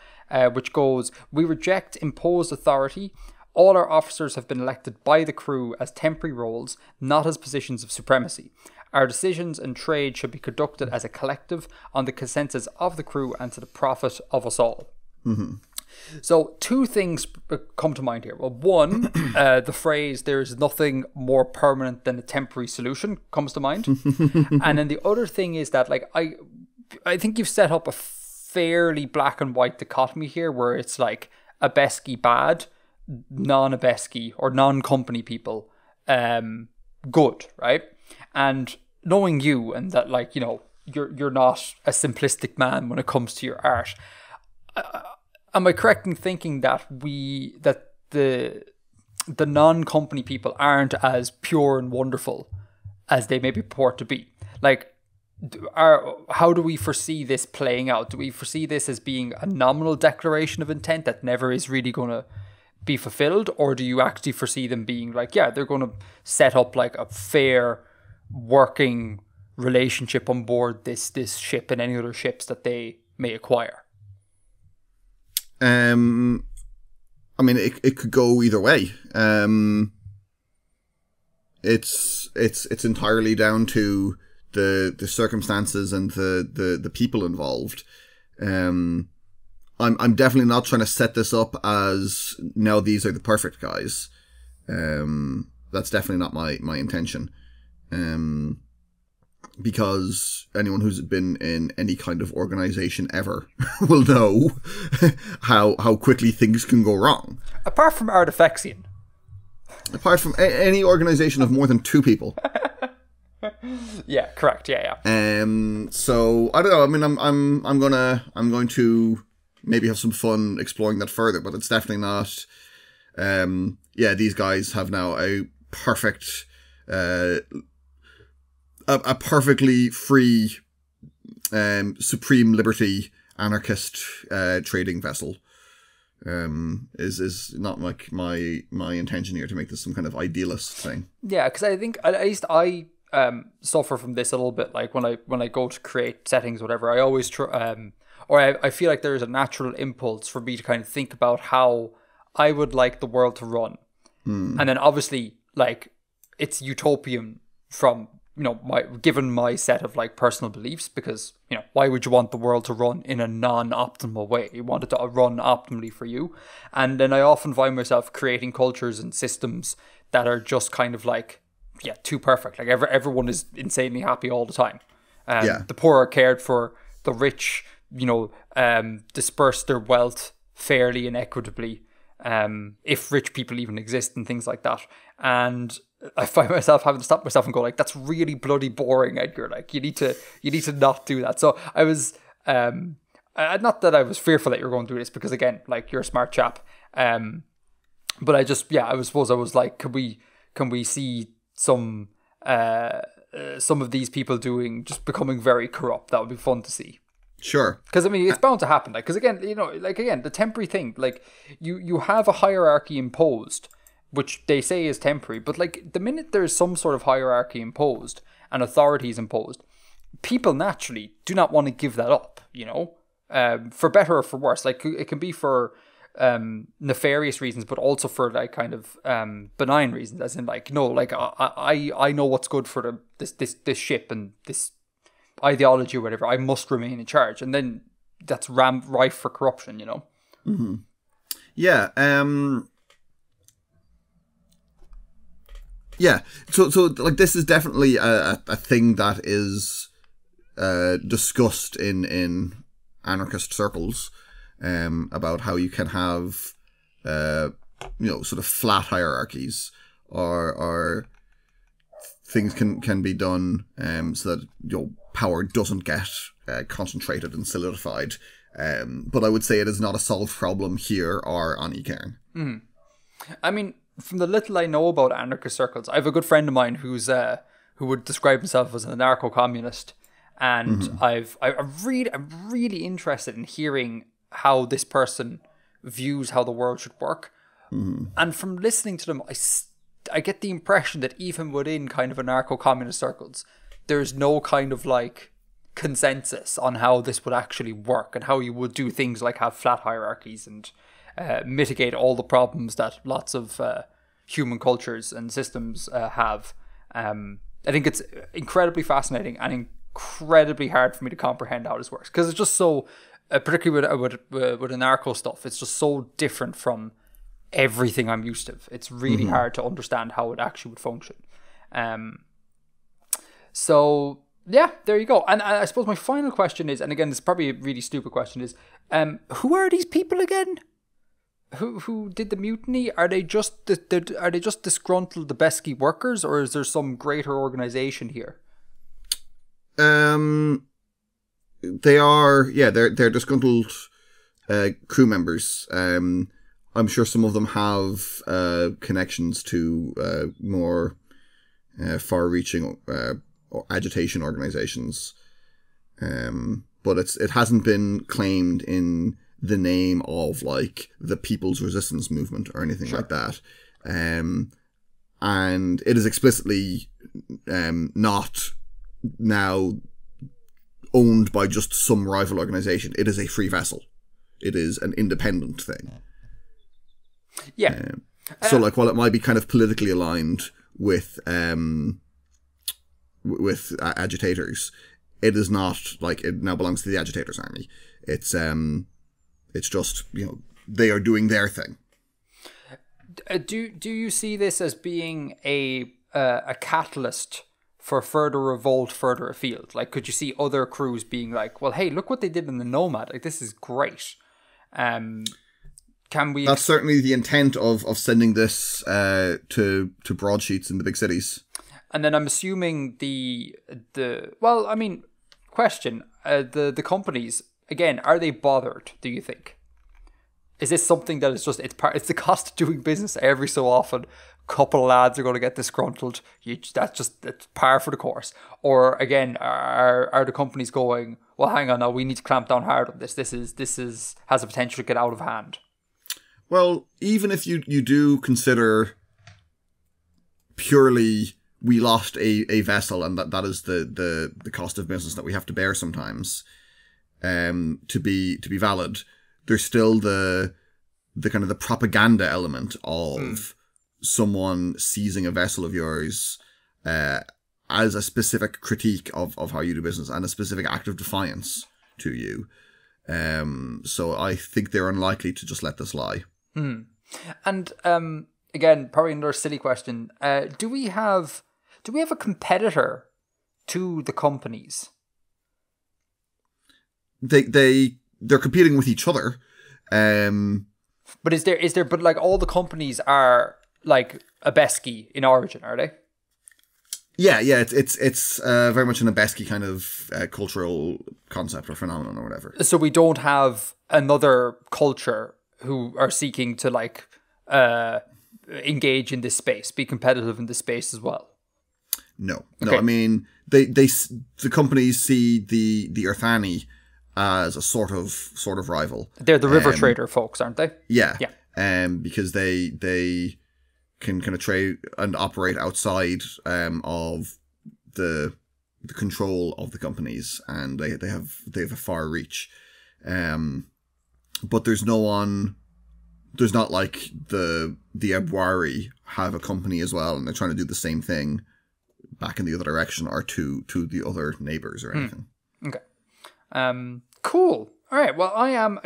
which goes: "We reject imposed authority. All our officers have been elected by the crew as temporary roles, not as positions of supremacy. Our decisions and trade should be conducted as a collective on the consensus of the crew and to the profit of us all." Mm-hmm. So two things come to mind here. Well, one, the phrase "there's nothing more permanent than a temporary solution" comes to mind. And then the other thing is that, like, I think you've set up a fairly black and white dichotomy here, where it's like Abeski bad, non-Abeski or non-company people good, right? And knowing you, and that, like, you know, you're not a simplistic man when it comes to your art. Am I correct in thinking that the non-company people aren't as pure and wonderful as they maybe purport to be? Like, how do we foresee this playing out? Do we foresee this as being a nominal declaration of intent that never is really going to be fulfilled? Or do you actually foresee them being like, yeah, they're going to set up like a fair working relationship on board this ship and any other ships that they may acquire? I mean, it could go either way. It's entirely down to the circumstances and the people involved. I'm definitely not trying to set this up as now these are the perfect guys. That's definitely not my intention. Because anyone who's been in any kind of organization ever will know how quickly things can go wrong. Apart from Artifexian. Apart from any organization of more than 2 people. Yeah, correct. Yeah. So I don't know. I mean, I'm going to maybe have some fun exploring that further, but it's definitely not. Yeah, these guys have now a perfect. A perfectly free, supreme liberty anarchist trading vessel. Is not like my intention here to make this some kind of idealist thing. Yeah, because I think at least I suffer from this a little bit. Like when I go to create settings, whatever, I always I feel like there is a natural impulse for me to kind of think about how I would like the world to run, and then obviously like it's utopian from, you know, given my set of like personal beliefs, because, you know, why would you want the world to run in a non-optimal way? You want it to run optimally for you. And then I often find myself creating cultures and systems that are just kind of like, yeah, too perfect. Like everyone is insanely happy all the time. The poor are cared for, the rich, you know, disperse their wealth fairly and equitably, if rich people even exist, and things like that. And I find myself having to stop myself and go like, that's really bloody boring, Edgar. Like you need to not do that. So I was, not that I was fearful that you were going to do this, because again, like, you're a smart chap. But I just, yeah, I was like, can we see some of these people becoming very corrupt? That would be fun to see. Sure. Because I mean, it's bound to happen. Like, because again, you know, like again, the temporary thing, like you have a hierarchy imposed, which they say is temporary, but like the minute there's some sort of hierarchy imposed and authorities imposed, people naturally do not want to give that up, you know, for better or for worse. Like it can be for nefarious reasons, but also for like kind of benign reasons, as in like, no, like I know what's good for this ship and this ideology or whatever. I must remain in charge, and then that's rife for corruption, you know. Mm-hmm. Yeah. Yeah, so like this is definitely a thing that is discussed in anarchist circles, about how you can have you know, sort of flat hierarchies, or things can be done so that, you know, power doesn't get concentrated and solidified. But I would say it is not a solved problem here or on Ecairn. I mean, from the little I know about anarchist circles, I have a good friend of mine who would describe himself as an anarcho-communist, and I'm really interested in hearing how this person views how the world should work. And from listening to them, I get the impression that even within kind of anarcho-communist circles, there's no kind of like consensus on how this would actually work and how you would do things like have flat hierarchies and mitigate all the problems that lots of human cultures and systems have. I think it's incredibly fascinating and incredibly hard for me to comprehend how this works, because it's just so, particularly with anarcho stuff, it's just so different from everything I'm used to. It's really hard to understand how it actually would function. So yeah, there you go. And I suppose my final question is, and again, it's probably a really stupid question, is who are these people again? Who did the mutiny? Are they just disgruntled Debesky workers, or is there some greater organization here? They are, yeah, they're disgruntled crew members. I'm sure some of them have connections to more far-reaching agitation organizations, but it hasn't been claimed in the name of like the People's Resistance Movement or anything like that. And it is explicitly not now owned by just some rival organization. It is a free vessel. It is an independent thing. Yeah. So like, while it might be kind of politically aligned with agitators, it is not like it now belongs to the agitators' army. It's just, you know, they are doing their thing. Do you see this as being a catalyst for further revolt further afield? Like, could you see other crews being like, well, hey, look what they did in the Nomad. Like, this is great. Can we? That's certainly the intent of sending this to broadsheets in the big cities. And then I'm assuming the question, the companies, again, are they bothered, do you think? Is this something that is just, it's the cost of doing business every so often? A couple of lads are going to get disgruntled. It's par for the course. Or again, are the companies going, well, hang on, now we need to clamp down hard on this. This has the potential to get out of hand. Well, even if you do consider purely, we lost a vessel, and that is the cost of business that we have to bear sometimes, to be valid, there's still the kind of the propaganda element of someone seizing a vessel of yours as a specific critique of how you do business and a specific act of defiance to you. So I think they're unlikely to just let this lie. And again, probably another silly question. Do we have a competitor to the companies? They're competing with each other. But is there but like all the companies are like Abeski in origin, are they? Yeah, it's very much an Abeski kind of cultural concept or phenomenon or whatever. So we don't have another culture who are seeking to like engage in this space, be competitive in this space as well. No. Okay. I mean, the companies see the Earthani as a sort of rival. They're the river trader folks, aren't they? Yeah. Yeah. Because they can kind of trade and operate outside of the control of the companies, and they have a far reach. But there's not like the Abwari have a company as well, and they're trying to do the same thing back in the other direction or to the other neighbors or anything. Okay. Cool. All right. Well, I'm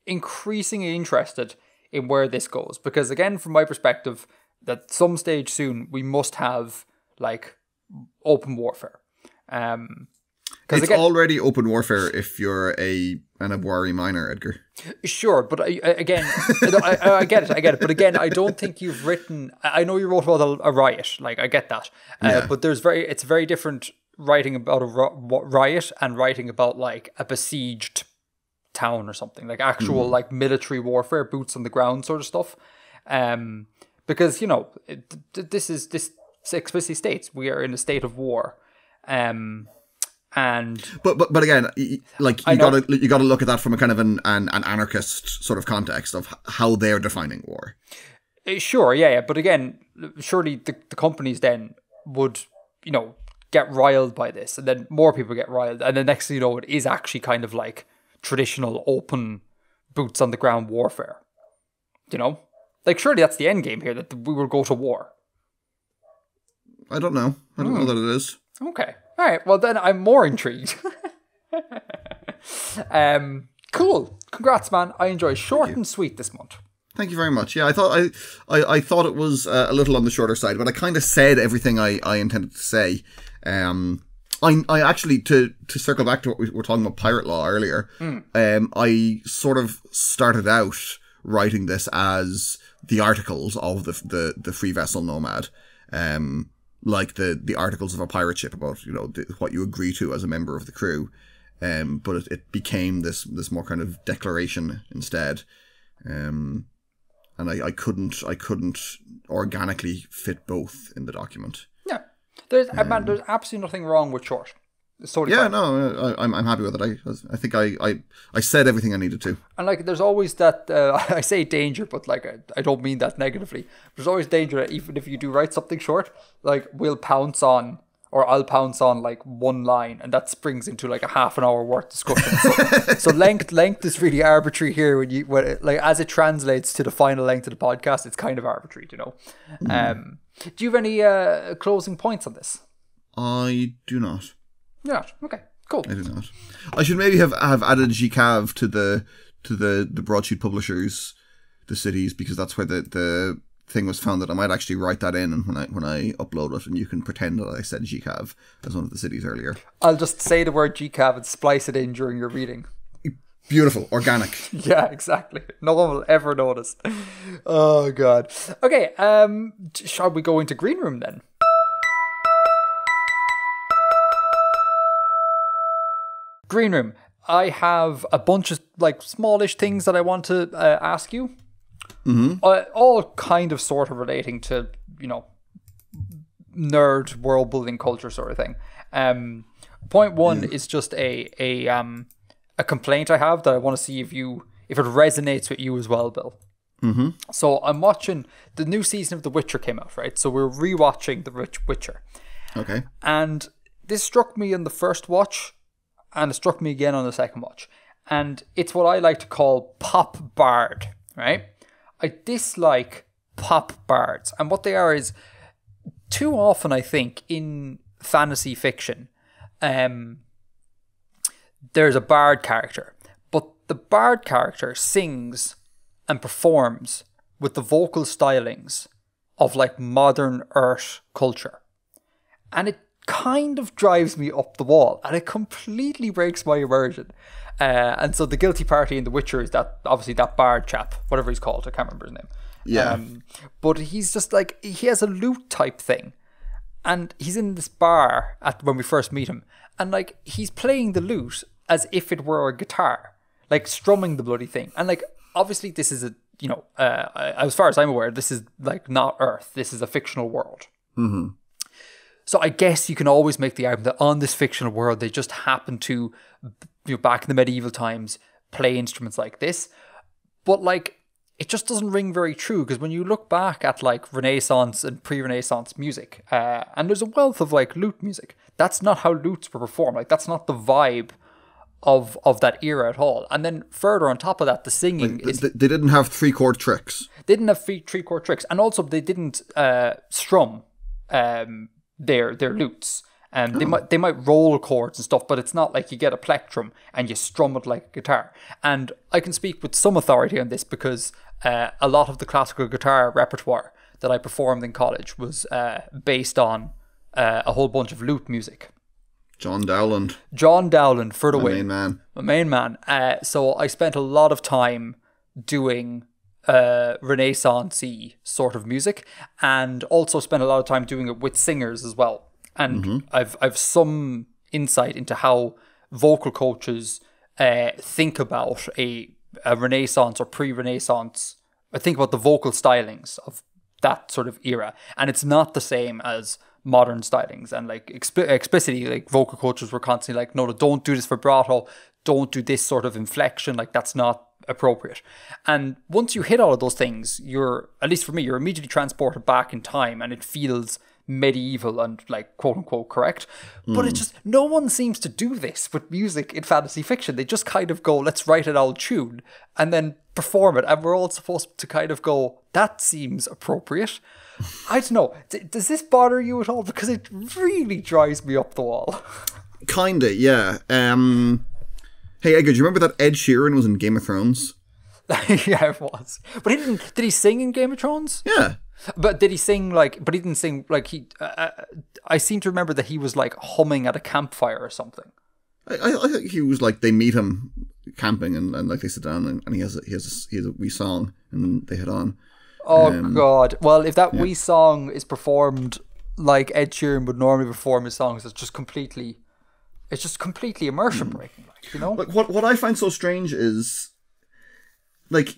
increasingly interested in where this goes, because again, from my perspective, at some stage soon we must have like open warfare. It's already open warfare if you're an Abwari miner, Edgar. Sure, but I get it. But again, I don't think you've written. I know you wrote about a riot. Like, I get that. But it's very different writing about a riot and writing about like a besieged town or something, like actual like military warfare, boots on the ground sort of stuff. Because this explicitly states we are in a state of war. And but again, like you gotta look at that from a kind of an anarchist sort of context of how they're defining war. Sure, yeah. But again, surely the companies then would, get riled by this, and then more people get riled, and the next thing you know, it is actually kind of like traditional open boots on the ground warfare. Like surely that's the end game here, that we will go to war. I don't know. I don't know that it is. Okay. All right. Well, then I'm more intrigued. Cool. Congrats, man. I enjoyed short and sweet this month. Thank you very much. Yeah, I thought it was a little on the shorter side, but I kind of said everything I intended to say. I actually, to circle back to what we were talking about pirate law earlier, I sort of started out writing this as the articles of the free vessel Nomad, like the articles of a pirate ship about what you agree to as a member of the crew, but it became this more kind of declaration instead, and I couldn't organically fit both in the document. Yeah, there's absolutely nothing wrong with short. It's totally fine. No, I'm happy with it. I think I said everything I needed to. And like, there's always that I say danger, but like I don't mean that negatively. There's always danger that even if you do write something short, like I'll pounce on like one line, and that springs into like a half an hour worth discussion. So length is really arbitrary here when like as it translates to the final length of the podcast, it's kind of arbitrary, Do you have any closing points on this? I do not. Yeah. Okay. Cool. I do not. I should maybe have added GCAV to the broadsheet publishers, the cities, because that's where the thing was founded. I might actually write that in, and when I upload it, and you can pretend that I said GCAV as one of the cities earlier. I'll just say the word GCAV and splice it in during your reading. Beautiful, organic. Yeah, exactly. No one will ever notice. Oh God. Okay. Shall we go into Green Room then? Green Room. I have a bunch of like smallish things that I want to ask you. All kind of sort of relating to, nerd world building culture sort of thing. Point one is just a complaint I have that I want to see if it resonates with you as well, Bill. So I'm watching the new season of The Witcher came out, right? So we're rewatching The Witcher. Okay. And this struck me in the first watch, and it struck me again on the second watch. And it's what I like to call pop bard, right? I dislike pop bards. And what they are is, too often I think in fantasy fiction, there's a bard character. But the bard character sings and performs with the vocal stylings of like modern Earth culture. And it kind of drives me up the wall, and it completely breaks my immersion. And so the guilty party in The Witcher is that obviously that bard chap, whatever he's called, I can't remember his name. Yeah. But he's just like, he has a lute type thing, and he's in this bar when we first meet him, and like he's playing the lute as if it were a guitar, like strumming the bloody thing. And like obviously this is as far as I'm aware, this is like not Earth. This is a fictional world. So I guess you can always make the argument that on this fictional world, they just happen to, back in the medieval times, play instruments like this. But like, it just doesn't ring very true, because when you look back at like Renaissance and pre-Renaissance music, and there's a wealth of like lute music, that's not how lutes were performed. Like, that's not the vibe of that era at all. And then further on top of that, the singing is... They didn't have 3-chord tricks. They didn't have 3-chord tricks. And also, they didn't strum their lutes. They might roll chords and stuff, but it's not like you get a plectrum and you strum it like a guitar. And I can speak with some authority on this, because a lot of the classical guitar repertoire that I performed in college was based on a whole bunch of lute music. John Dowland, for the win. My main man. So I spent a lot of time doing Renaissance-y sort of music, and also spent a lot of time doing it with singers as well. And I've some insight into how vocal coaches think about a Renaissance or pre-Renaissance. I think about the vocal stylings of that sort of era, and it's not the same as modern stylings, and like explicitly, like vocal coaches were constantly like, no, don't do this vibrato, don't do this sort of inflection, like that's not appropriate. And once you hit all of those things, you're, at least for me, you're immediately transported back in time, and it feels medieval and like quote unquote correct. But it just, no one seems to do this with music in fantasy fiction. They just kind of go, let's write an old tune and then perform it, and we're all supposed to kind of go, that seems appropriate. I don't know, does this bother you at all? Because it really drives me up the wall. Kinda, yeah. Hey Edgar, do you remember that Ed Sheeran was in Game of Thrones? Yeah, it was. But did he sing in Game of Thrones? Yeah. But did he sing like, but he didn't sing like I seem to remember that he was like humming at a campfire or something. I think he was like, they meet him camping and like they sit down and he has a wee song and they head on. Oh God! Well, if that wee song is performed like Ed Sheeran would normally perform his songs, it's just completely immersion breaking. Like, you know, like what I find so strange is, like,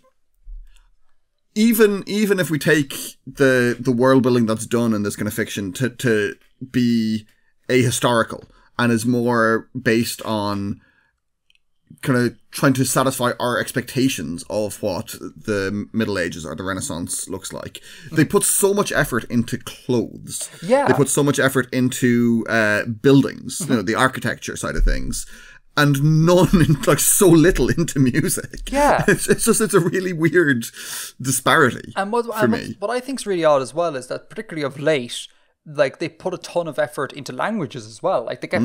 even if we take the world building that's done in this kind of fiction to be ahistorical and is more based on kind of trying to satisfy our expectations of what the Middle Ages or the Renaissance looks like. They put so much effort into clothes. Yeah. They put so much effort into buildings, you know, the architecture side of things, and none, like so little into music. Yeah. It's a really weird disparity for me. What I think's really odd as well is that, particularly of late, like they put a ton of effort into languages as well. Like they get,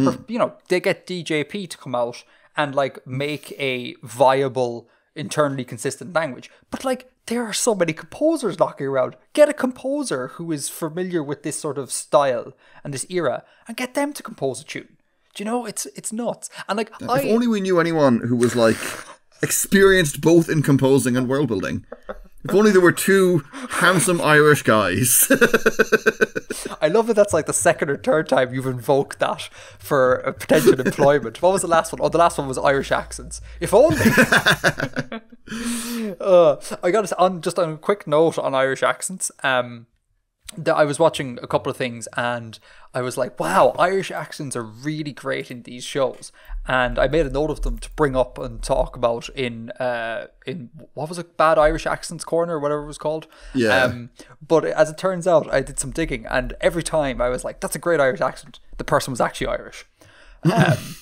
they get DJP to come out and like make a viable, internally consistent language. But like, there are so many composers knocking around. Get a composer who is familiar with this sort of style and this era and get them to compose a tune. Do you know, it's nuts. And like, if only we knew anyone who was like experienced both in composing and world building. If only there were two handsome Irish guys. I love that that's like the second or third time you've invoked that for a potential employment. What was the last one? Oh, the last one was Irish accents. If only. I got to, just on a quick note on Irish accents, that I was watching a couple of things and I was like, wow, Irish accents are really great in these shows. And I made a note of them to bring up and talk about in what was it, Bad Irish Accents Corner or whatever it was called. Yeah. But as it turns out, I did some digging and every time I was like, that's a great Irish accent. The person was actually Irish.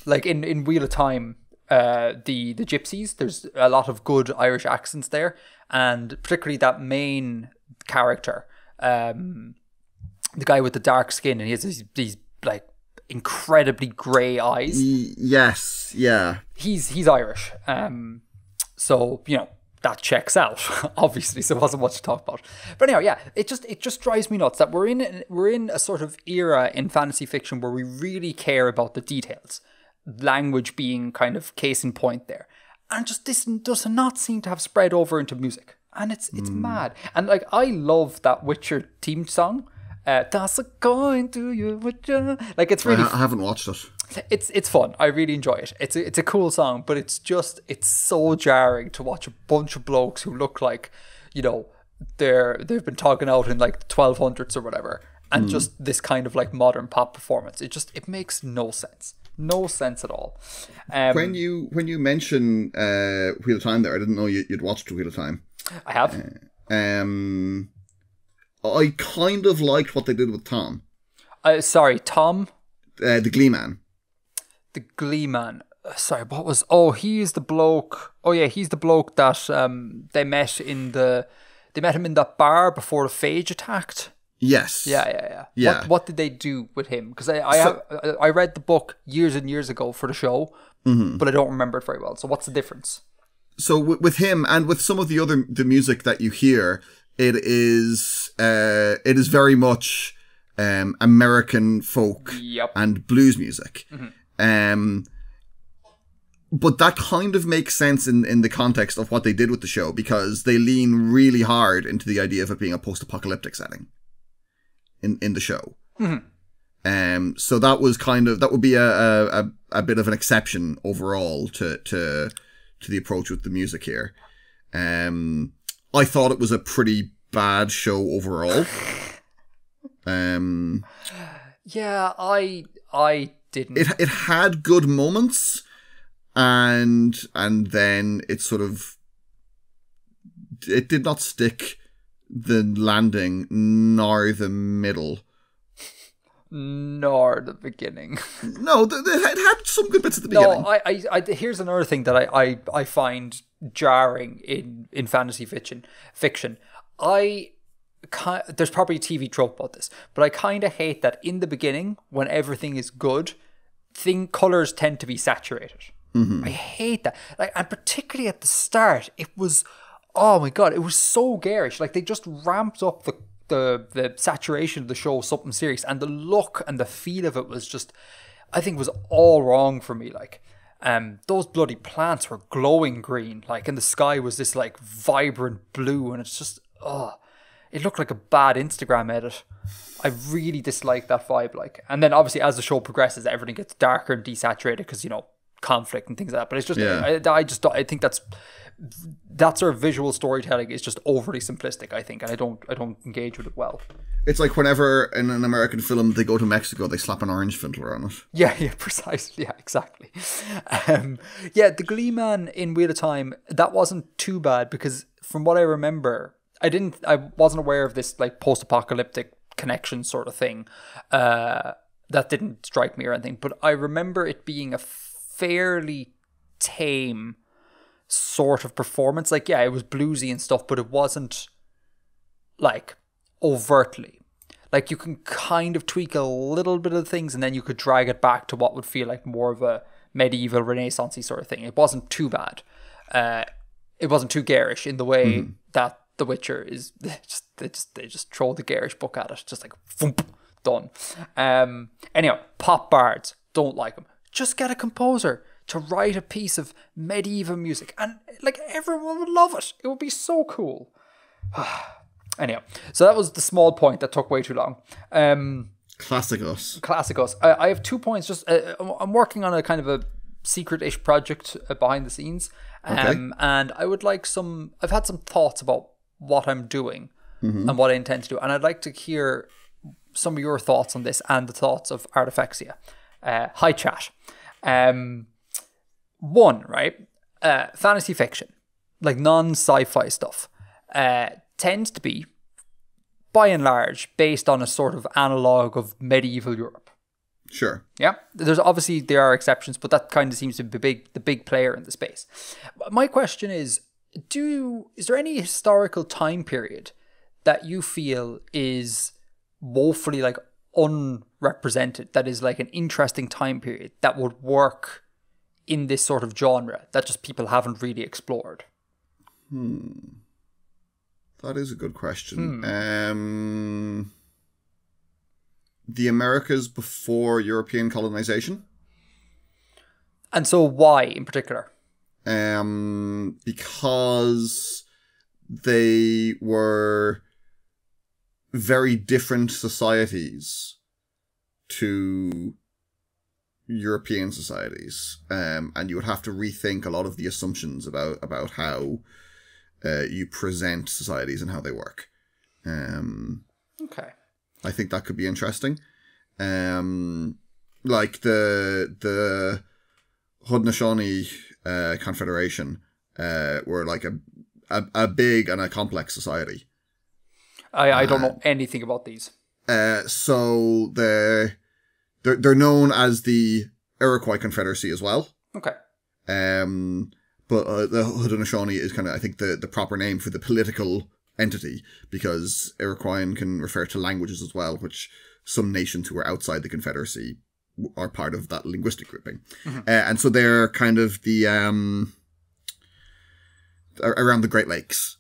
Like in Wheel of Time, the Gypsies, there's a lot of good Irish accents there. And particularly that main character, the guy with the dark skin, and he has these like incredibly grey eyes. Yes, yeah. He's Irish. So, you know, that checks out, obviously, so it wasn't much to talk about. But anyhow, yeah, it just drives me nuts that we're in a sort of era in fantasy fiction where we really care about the details. Language being kind of case in point there. And just this does not seem to have spread over into music. And it's mad. And like, I love that Witcher theme song. That's a coin to you, Witcher. Like, it's really. I haven't watched it. It's fun. I really enjoy it. It's a cool song, but it's so jarring to watch a bunch of blokes who look like, you know, they've been talking out in like the 1200s or whatever, and just this kind of like modern pop performance. It makes no sense. No sense at all. When you mention Wheel of Time there, I didn't know you'd watched Wheel of Time. I have. I kind of liked what they did with Tom. Sorry, Tom? The Glee Man. The Glee Man. Sorry, what was... Oh, he's the bloke... Oh, yeah, he's the bloke that they met him in that bar before the phage attacked. Yes. Yeah. What did they do with him? Because I read the book years and years ago for the show, but I don't remember it very well. So what's the difference? So with him and with some of the music that you hear, it is very much American folk and blues music. But that kind of makes sense in the context of what they did with the show, because they lean really hard into the idea of it being a post-apocalyptic setting in the show. So that would be a bit of an exception overall to the approach with the music here. I thought it was a pretty bad show overall. Yeah, I didn't. It had good moments, and then it sort of it did not stick the landing nor the middle. Nor the beginning. No, it had some good bits at the beginning. No, I here's another thing that I find jarring in fantasy fiction. There's probably a TV trope about this, but I kind of hate that in the beginning, when everything is good, colors tend to be saturated. I hate that. Like, and particularly at the start, it was, oh my god, it was so garish. Like, they just ramped up the saturation of the show, something serious, and the look and the feel of it was just, I think, was all wrong for me. Like, those bloody plants were glowing green, like, and the sky was this like vibrant blue, and it's just, it looked like a bad Instagram edit. I really disliked that vibe, like, and then obviously as the show progresses, everything gets darker and desaturated because, you know, conflict and things like that. But it's just, I think that sort of visual storytelling is just overly simplistic, I think, and I don't engage with it well. It's like whenever in an American film they go to Mexico, they slap an orange filter on it. Yeah, Precisely. Yeah, exactly. The Glee Man in Wheel of Time, that wasn't too bad because from what I remember, I wasn't aware of this like post-apocalyptic connection sort of thing. That didn't strike me or anything, but I remember it being a fairly tame sort of performance. Like, yeah, it was bluesy and stuff, but it wasn't like overtly. Like, you can kind of tweak a little bit of things and then you could drag it back to what would feel like more of a medieval Renaissance-y sort of thing. It wasn't too bad. It wasn't too garish in the way that The Witcher is. They just throw the garish book at it, just like thump, done. Anyhow, pop bards, don't like them. Just get a composer to write a piece of medieval music, and like everyone would love it. It would be so cool. Anyhow, so that was the small point that took way too long. Classic us. I have 2 points. Just I'm working on a kind of a secret-ish project behind the scenes, and I would like I've had some thoughts about what I'm doing and what I intend to do, and I'd like to hear some of your thoughts on this and the thoughts of Artifexia. Hi, chat. One, right? Fantasy fiction, like non-sci-fi stuff, tends to be, by and large, based on a sort of analogue of medieval Europe. Sure. Yeah. There are exceptions, but that kind of seems to be the big player in the space. My question is there any historical time period that you feel is woefully like unrepresented, that is like an interesting time period that would work in this sort of genre that just people haven't really explored? That is a good question. The Americas before European colonization. And so why in particular? Because they were very different societies to European societies, and you would have to rethink a lot of the assumptions about how you present societies and how they work. Okay. I think that could be interesting. Like the Haudenosaunee Confederation were like a big and a complex society. I don't know anything about these. So they're known as the Iroquois Confederacy as well. Okay. But the Haudenosaunee is kind of, I think, the proper name for the political entity, because Iroquoian can refer to languages as well, which some nations who are outside the Confederacy are part of that linguistic grouping. And so they're kind of the around the Great Lakes.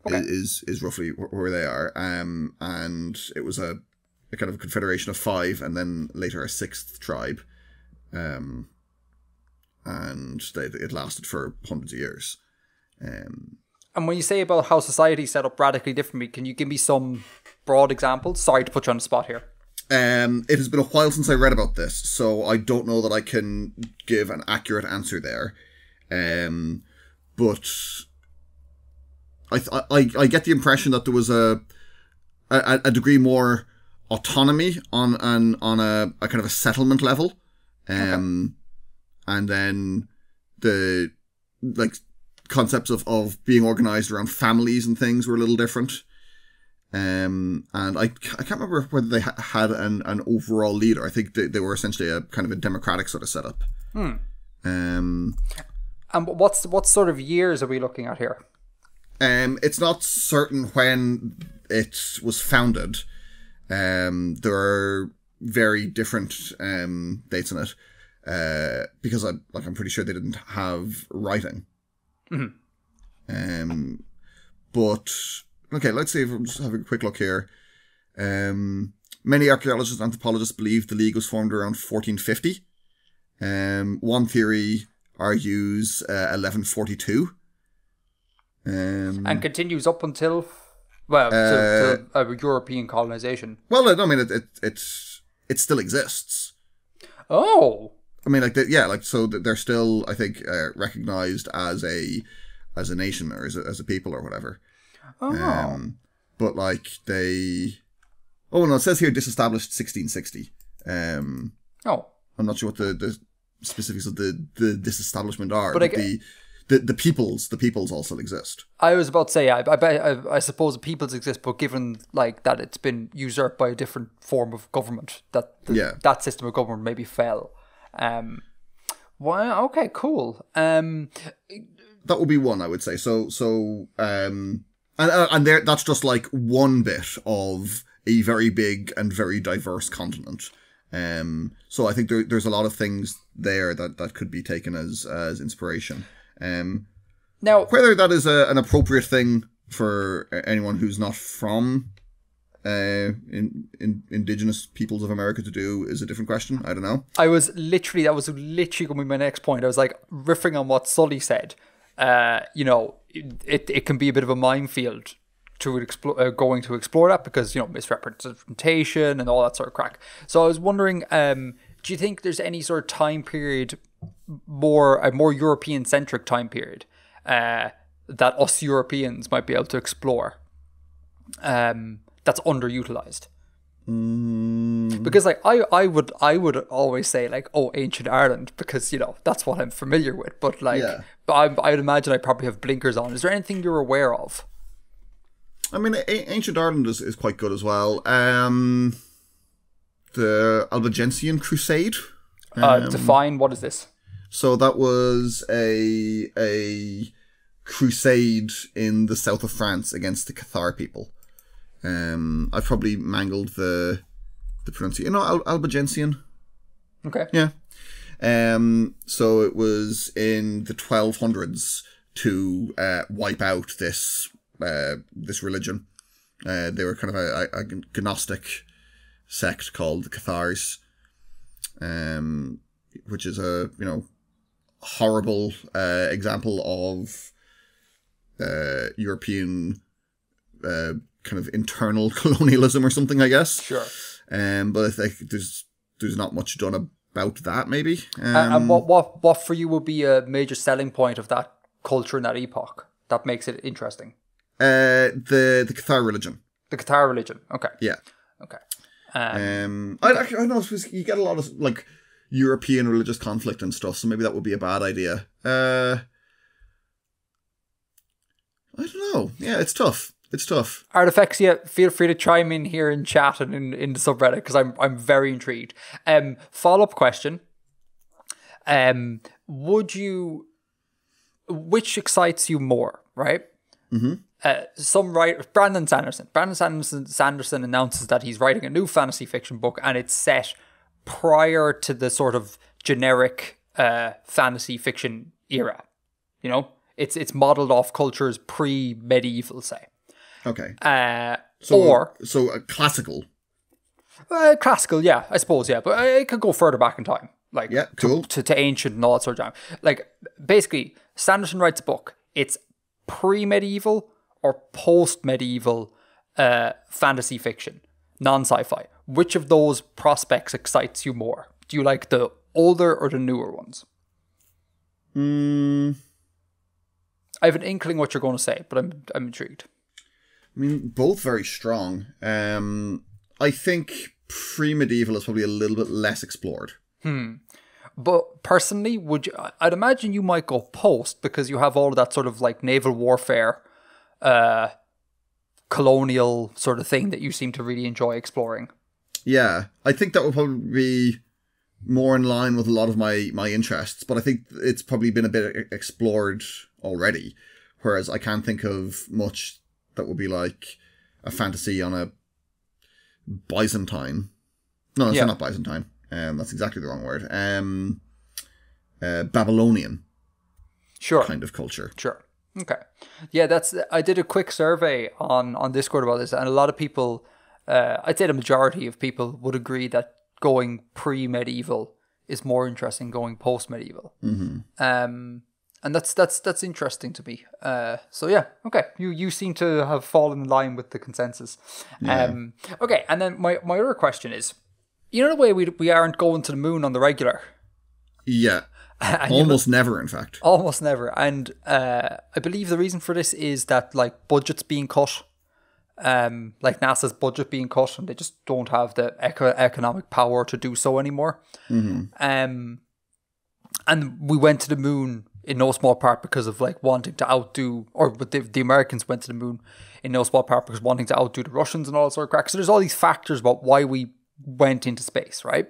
Okay. is roughly where they are. And it was a kind of a confederation of 5 and then later a 6th tribe. And it lasted for hundreds of years. And when you say about how society set up radically differently, can you give me some broad examples? Sorry to put you on the spot here. It has been a while since I read about this, so I don't know that I can give an accurate answer there. But I get the impression that there was a degree more autonomy on a kind of a settlement level, and then the like concepts of being organized around families and things were a little different. And I can't remember whether they had an overall leader. I think they were essentially a kind of a democratic sort of setup. And what sort of years are we looking at here? It's not certain when it was founded. There are very different dates in it, because I'm pretty sure they didn't have writing. But okay, let's see if I'm just having a quick look here. Many archaeologists and anthropologists believe the League was formed around 1450. One theory argues 1142. And continues up until, till European colonization. Well, I mean, it still exists. Oh. I mean, so they're still, I think, recognized as a nation or as a people or whatever. Oh. But no, it says here disestablished 1660. I'm not sure what the specifics of the disestablishment are, but the peoples also exist. I was about to say, I suppose the peoples exist, but given that it's been usurped by a different form of government, that system of government maybe fell. Well, okay, cool. That would be one, I would say. And that's just one bit of a very big and very diverse continent. So I think there's a lot of things there that could be taken as inspiration. Now, whether that is an appropriate thing for anyone who's not from indigenous peoples of America to do is a different question. I don't know. That was literally going to be my next point. I was riffing on what Sully said. It can be a bit of a minefield to going to explore that because, misrepresentation and all that sort of crack. So I was wondering, do you think there's any sort of time period, a more European-centric time period, that us Europeans might be able to explore, that's underutilized? Because I would always say ancient Ireland because that's what I'm familiar with, but I'd imagine I probably have blinkers on. Is there anything you're aware of? I mean, ancient Ireland is quite good as well. The Albigensian Crusade. Define, what is this? So that was a crusade in the south of France against the Cathar people. I've probably mangled the pronunciation. Albigensian. Okay. Yeah. So it was in the 1200s to wipe out this religion. They were kind of a Gnostic sect called the Cathars, which is a horrible example of European kind of internal colonialism or something, I guess. Sure. But I think there's not much done about that, maybe. And what for you would be a major selling point of that culture in that epoch that makes it interesting? The Cathar religion. The Cathar religion. Okay. Yeah. Okay. I know you get a lot of European religious conflict and stuff, so maybe that would be a bad idea. I don't know. Yeah, it's tough. Artifexia, feel free to chime in here in chat and in the subreddit because I'm very intrigued. Follow-up question. Which excites you more, right? Some writer, Brandon Sanderson announces that he's writing a new fantasy fiction book and it's set prior to the sort of generic fantasy fiction era. It's modeled off cultures pre-medieval, say. Okay. So classical. Classical, yeah, I suppose, yeah. But it could go further back in time. Cool. To ancient and all that sort of time. Basically, Sanderson writes a book. It's pre-medieval or post-medieval fantasy fiction, non-sci-fi. Which of those prospects excites you more? Do you like the older or the newer ones? I have an inkling what you're going to say, but I'm intrigued. I mean, both very strong. I think pre-medieval is probably a little bit less explored. But personally, I'd imagine you might go post because you have all of that sort of like naval warfare, colonial sort of thing that you seem to really enjoy exploring. Yeah, I think that would probably be more in line with a lot of my interests, but I think it's probably been a bit explored already, whereas I can't think of much that would be like a fantasy on a Byzantine. No, it's not Byzantine. That's exactly the wrong word. Babylonian kind of culture. Sure. Okay. Yeah, I did a quick survey on Discord about this, and a lot of people, I'd say the majority of people would agree that going pre-medieval is more interesting than going post-medieval. And that's interesting to me. So yeah, okay. You seem to have fallen in line with the consensus. Yeah. Okay, and then my other question is, you know the way we aren't going to the moon on the regular? Yeah. Almost never, in fact. Almost never. And I believe the reason for this is that like budget's being cut. Like NASA's budget being cut, and they just don't have the economic power to do so anymore. And we went to the moon in no small part because of like wanting to outdo, or the Americans went to the moon in no small part because wanting to outdo the Russians and all that sort of crack. So there's all these factors about why we went into space, right?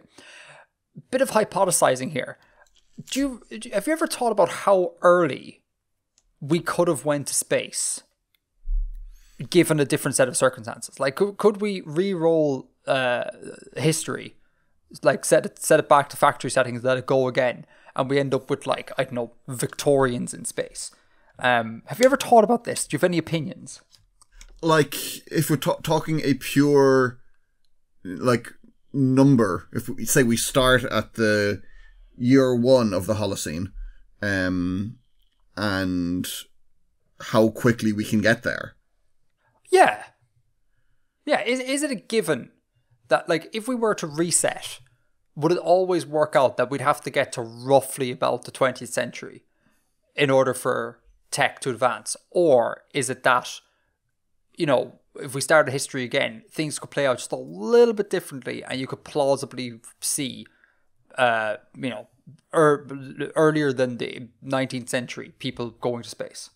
Bit of hypothesizing here. Have you ever thought about how early we could have went to space given a different set of circumstances? Like, could we re-roll history, like set it back to factory settings, let it go again, and we end up with, like, I don't know, Victorians in space? Have you ever thought about this? Do you have any opinions? Like, if we're talking a pure, like, number, if we say we start at the year 1 of the Holocene, and how quickly we can get there. Yeah. Is it a given that, like, if we were to reset, would it always work out that we'd have to get to roughly about the 20th century in order for tech to advance? Or is it that, you know, if we started history again, things could play out just a little bit differently, and you could plausibly see, you know, earlier than the 19th century, people going to space?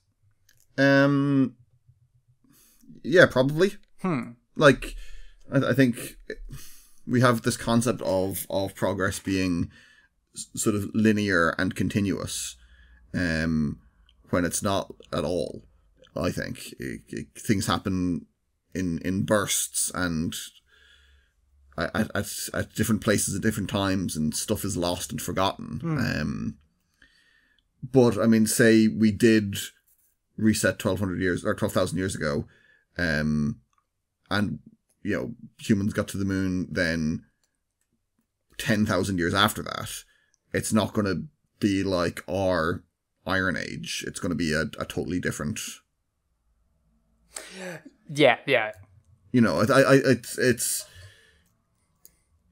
Yeah, probably. Like, I think we have this concept of progress being sort of linear and continuous, when it's not at all. I think things happen in bursts and at different places at different times, and stuff is lost and forgotten. But I mean, say we did reset 1,200 years or 12,000 years ago, and you know, humans got to the moon then 10,000 years after that. It's not going to be like our Iron Age. It's going to be a totally different. Yeah. You know,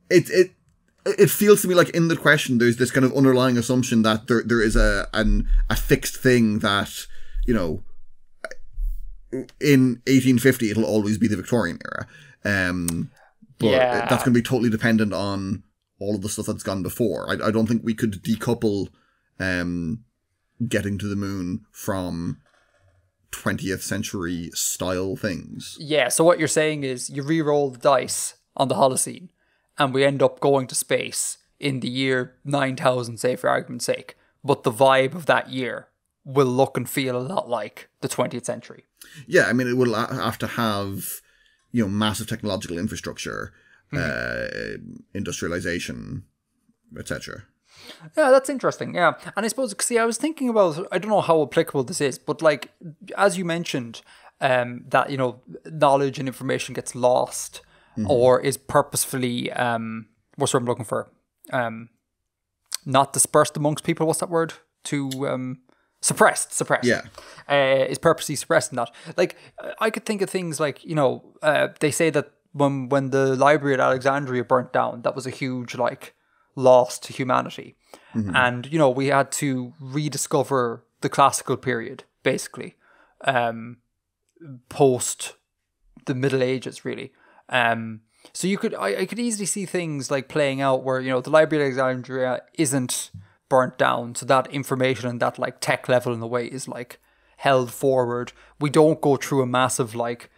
it feels to me like in the question there's this kind of underlying assumption that there is a fixed thing that, you know, in 1850 it'll always be the Victorian era. But that's going to be totally dependent on all of the stuff that's gone before. I don't think we could decouple getting to the moon from 20th century style things. Yeah, so what you're saying is you re-roll the dice on the Holocene and we end up going to space in the year 9000, say, for argument's sake, but the vibe of that year will look and feel a lot like the 20th century. Yeah, I mean, it will have to have, you know, massive technological infrastructure, industrialization, etc. Yeah, that's interesting. Yeah. And I suppose, see, I was thinking about, I don't know how applicable this is, but like, as you mentioned, that, you know, knowledge and information gets lost or is purposefully, what's the word I'm looking for? Not dispersed amongst people. What's that word? Suppressed. Yeah. Is purposely suppressed in that. Like, I could think of things like, you know, they say that when the library at Alexandria burnt down, that was a huge, like, loss to humanity. And, you know, we had to rediscover the classical period, basically, post the Middle Ages, really. So I could easily see things like playing out where, the Library of Alexandria isn't burnt down, so that information and that like tech level in the way is like held forward. We don't go through a massive like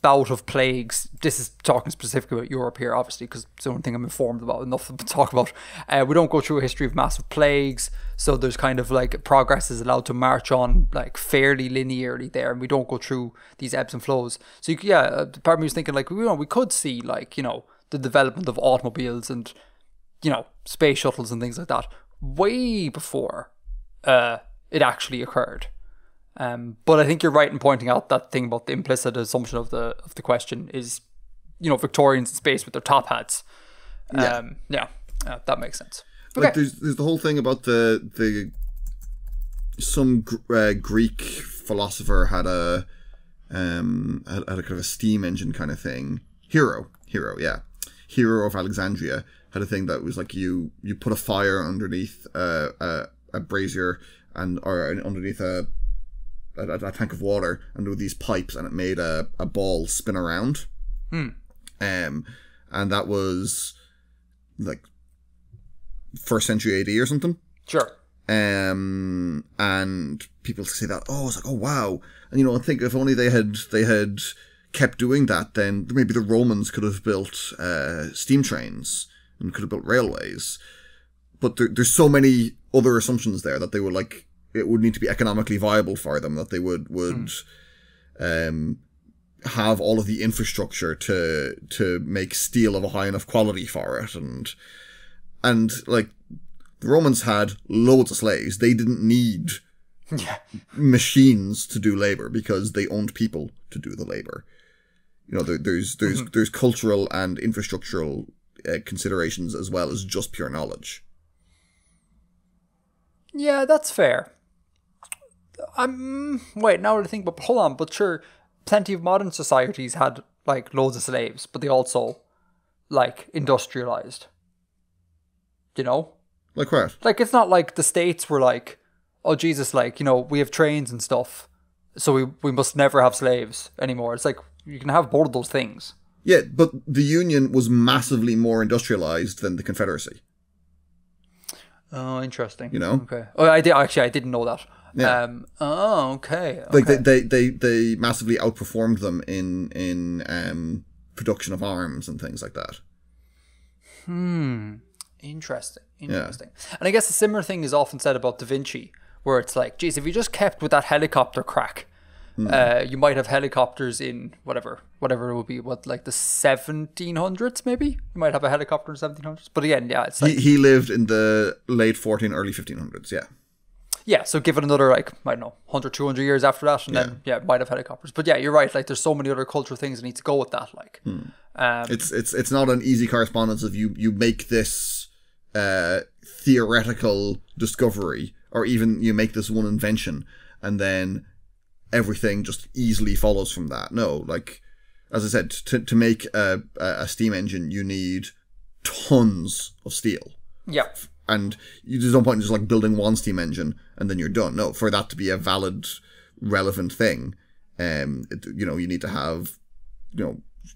bout of plagues. This is talking specifically about Europe here, obviously, because it's the only thing I'm informed about, enough to talk about. We don't go through a history of massive plagues, so there's kind of like progress is allowed to march on like fairly linearly there, and we don't go through these ebbs and flows. So part of me was thinking like, we could see like, the development of automobiles and, space shuttles and things like that way before it actually occurred. But I think you're right in pointing out that thing about the implicit assumption of the question is, Victorians in space with their top hats. That makes sense. Okay. Like there's the whole thing about some Greek philosopher had a kind of a steam engine kind of thing. Hero of Alexandria had a thing that was like you put a fire underneath a brazier or underneath a tank of water, and there were these pipes, and it made a ball spin around. And that was like 1st century AD or something. Sure. And people say that, it's like, oh wow. And I think if only they had kept doing that, then maybe the Romans could have built steam trains and could have built railways. But there's so many other assumptions there that they were like, it would need to be economically viable for them, that they would have all of the infrastructure to make steel of a high enough quality for it, and like the Romans had loads of slaves. They didn't need machines to do labor because they owned people to do the labor. There's cultural and infrastructural considerations as well as just pure knowledge. Yeah, that's fair. Wait, now that I think, but hold on, but sure, plenty of modern societies had like loads of slaves, but they also like industrialized. Like what? Like it's not like the States were like, oh Jesus, like, we have trains and stuff, so we must never have slaves anymore. It's like you can have both of those things. Yeah, but the Union was massively more industrialized than the Confederacy. Oh, interesting. Okay. Oh, I didn't know that. Yeah. Okay. Like they massively outperformed them in production of arms and things like that. Interesting. Yeah. And I guess a similar thing is often said about Da Vinci, where it's like, geez, if you just kept with that helicopter crack, you might have helicopters in whatever it would be, like the 1700s maybe? You might have a helicopter in the 1700s. But again, yeah, it's like... He lived in the late 14, early 1500s, yeah. Yeah, so give it another, like, I don't know, 100, 200 years after that, and then, might have helicopters. But yeah, you're right, like, there's so many other cultural things that need to go with that, like. It's not an easy correspondence of you make this theoretical discovery, or even you make this one invention, and then everything just easily follows from that. No, like, as I said, to make a steam engine, you need tons of steel. Yeah. And there's no point in just like building one steam engine and then you're done. No, for that to be a valid, relevant thing, you need to have,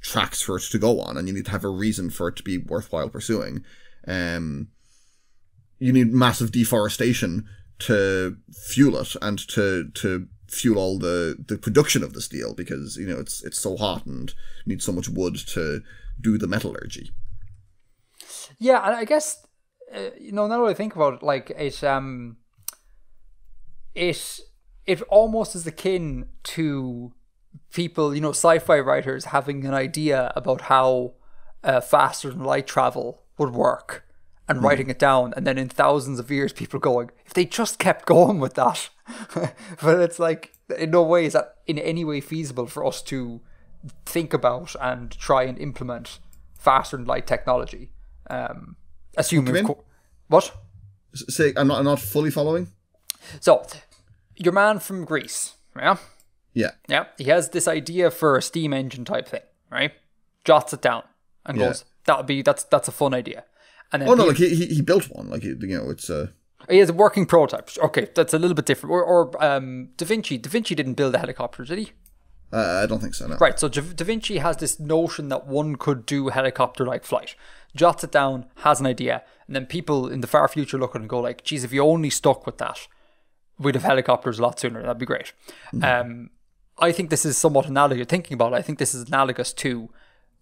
tracks for it to go on, and you need to have a reason for it to be worthwhile pursuing. You need massive deforestation to fuel it and to fuel all the production of the steel, because it's so hot and you need so much wood to do the metallurgy. Yeah, and I guess now that I think about it, like it almost is akin to people, sci-fi writers having an idea about how faster than light travel would work and writing it down, and then in thousands of years people going, if they just kept going with that. But it's like, in no way is that in any way feasible for us to think about and try and implement faster than light technology. Assuming what? Say, I'm not fully following. So, your man from Greece, yeah? Yeah. He has this idea for a steam engine type thing, right? Jots it down and goes, that's a fun idea. And then he built one, like, it's a... He has a working prototype. Okay, that's a little bit different. Or Da Vinci. Da Vinci didn't build a helicopter, did he? I don't think so, no. Right, so Da Vinci has this notion that one could do helicopter-like flight. Jots it down, has an idea, and then people in the far future look at it and go like, geez, if you only stuck with that, we'd have helicopters a lot sooner. That'd be great. I think this is somewhat analogous. Thinking about it, I think this is analogous to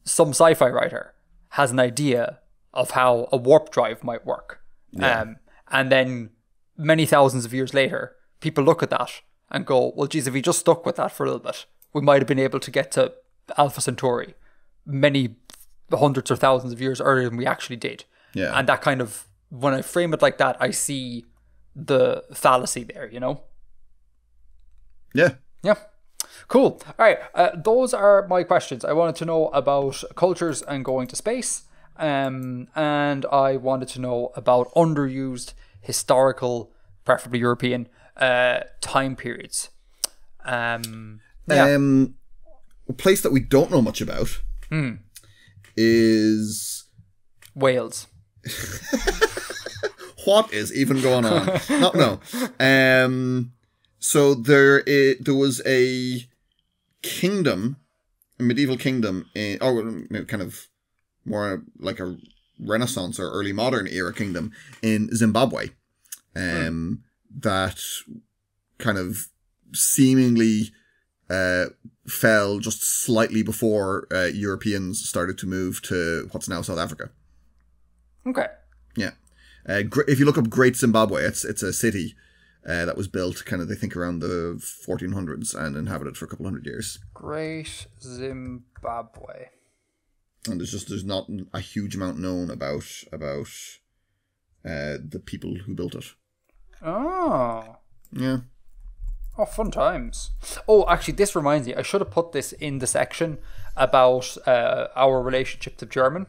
some sci-fi writer has an idea of how a warp drive might work. Yeah. And then many thousands of years later, people look at that and go, well, geez, if we just stuck with that for a little bit, we might have been able to get to Alpha Centauri many hundreds or thousands of years earlier than we actually did. Yeah. And that kind of, when I frame it like that, I see the fallacy there, you know? Yeah. Yeah. Cool. All right. Those are my questions. I wanted to know about cultures and going to space. And I wanted to know about underused historical, preferably European, time periods. A place that we don't know much about is Wales. What is even going on? No. So there was a kingdom, a medieval kingdom, kind of more like a Renaissance or early modern era kingdom in Zimbabwe, that kind of seemingly fell just slightly before Europeans started to move to what's now South Africa. Okay. Yeah. If you look up Great Zimbabwe, it's a city that was built kind of, they think, around the 1400s and inhabited for a couple hundred years. Great Zimbabwe. And there's not a huge amount known about the people who built it. Oh. Yeah. Oh, fun times. Oh, actually, this reminds me. I should have put this in the section about our relationship to German.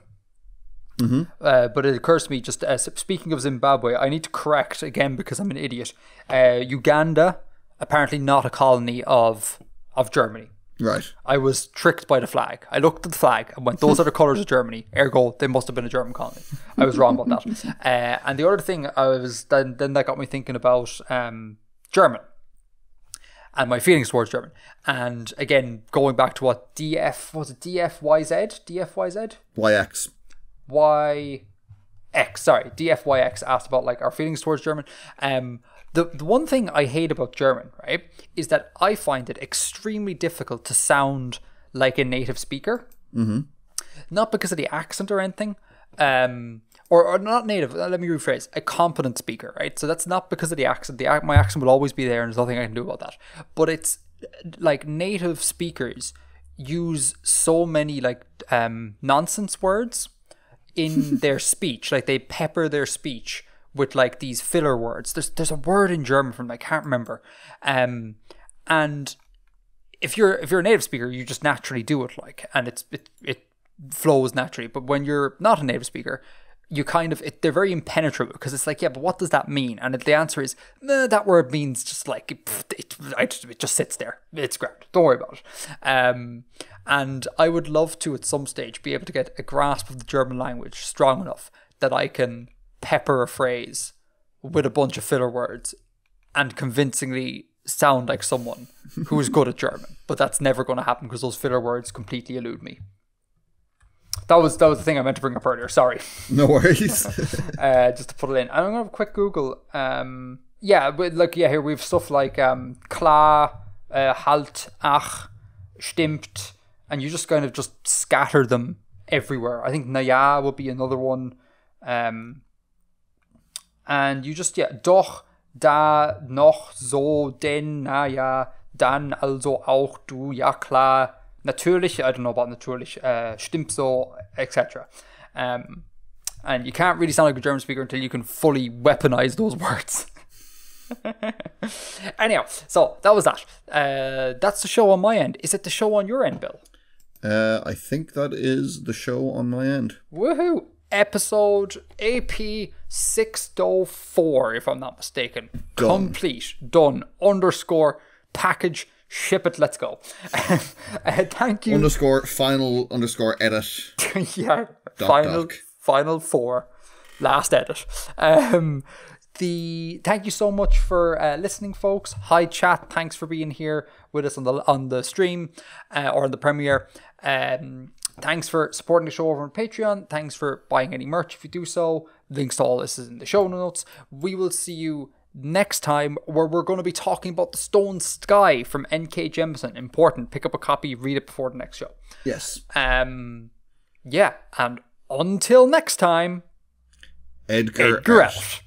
Mm-hmm. But it occurs to me, just speaking of Zimbabwe, I need to correct again because I'm an idiot. Uganda, apparently not a colony of Germany. Right. I was tricked by the flag. I looked at the flag and went, those are the colours of Germany. Ergo, they must have been a German colony. I was wrong about that. And the other thing then that got me thinking about German and my feelings towards German. And again, going back to what DFYZ? YX. DFYX asked about like our feelings towards German. The one thing I hate about German, right, is that I find it extremely difficult to sound like a native speaker. Mm-hmm. Not because of the accent or anything, or not native. Let me rephrase: a competent speaker, right? So that's not because of the accent. My accent will always be there, and there's nothing I can do about that. But it's like native speakers use so many like nonsense words in their speech. Like they pepper their speech with like these filler words. There's a word in German from I can't remember. And if you're a native speaker, you just naturally do it and it flows naturally. But when you're not a native speaker, you kind of they're very impenetrable because it's like, yeah, but what does that mean? And the answer is that word means just like it just sits there. It's grand. Don't worry about it. And I would love to at some stage be able to get a grasp of the German language strong enough that I can pepper a phrase with a bunch of filler words and convincingly sound like someone who is good at German. But that's never going to happen because those filler words completely elude me. That was the thing I meant to bring up earlier. Sorry. No worries. Just to put it in. I'm going to have a quick Google. Here we have stuff like klar, halt, ach, stimmt, and you just kind of just scatter them everywhere. I think naja would be another one. And you just, doch, da, noch, so, denn, naja, dann, also, auch, du, ja, klar, natürlich, I don't know about natürlich, stimmt so, etc. And you can't really sound like a German speaker until you can fully weaponize those words. Anyhow, so that was that. That's the show on my end. Is it the show on your end, Bill? I think that is the show on my end. Woohoo! Episode AP 604, if I'm not mistaken. Done. Complete. Done. Underscore. Package. Ship it. Let's go. Thank you. Underscore. Final. Underscore. Edit. Yeah. Doc. Final 4. Last edit. Thank you so much for listening, folks. Hi chat, thanks for being here with us on the stream or on the premiere. Thanks for supporting the show over on Patreon. Thanks for buying any merch if you do so. Links to all this is in the show notes. We will see you next time, where we're going to be talking about The Stone Sky from N.K. Jemisin. Important. Pick up a copy, read it before the next show. Yes. Yeah, and until next time, Edgar out.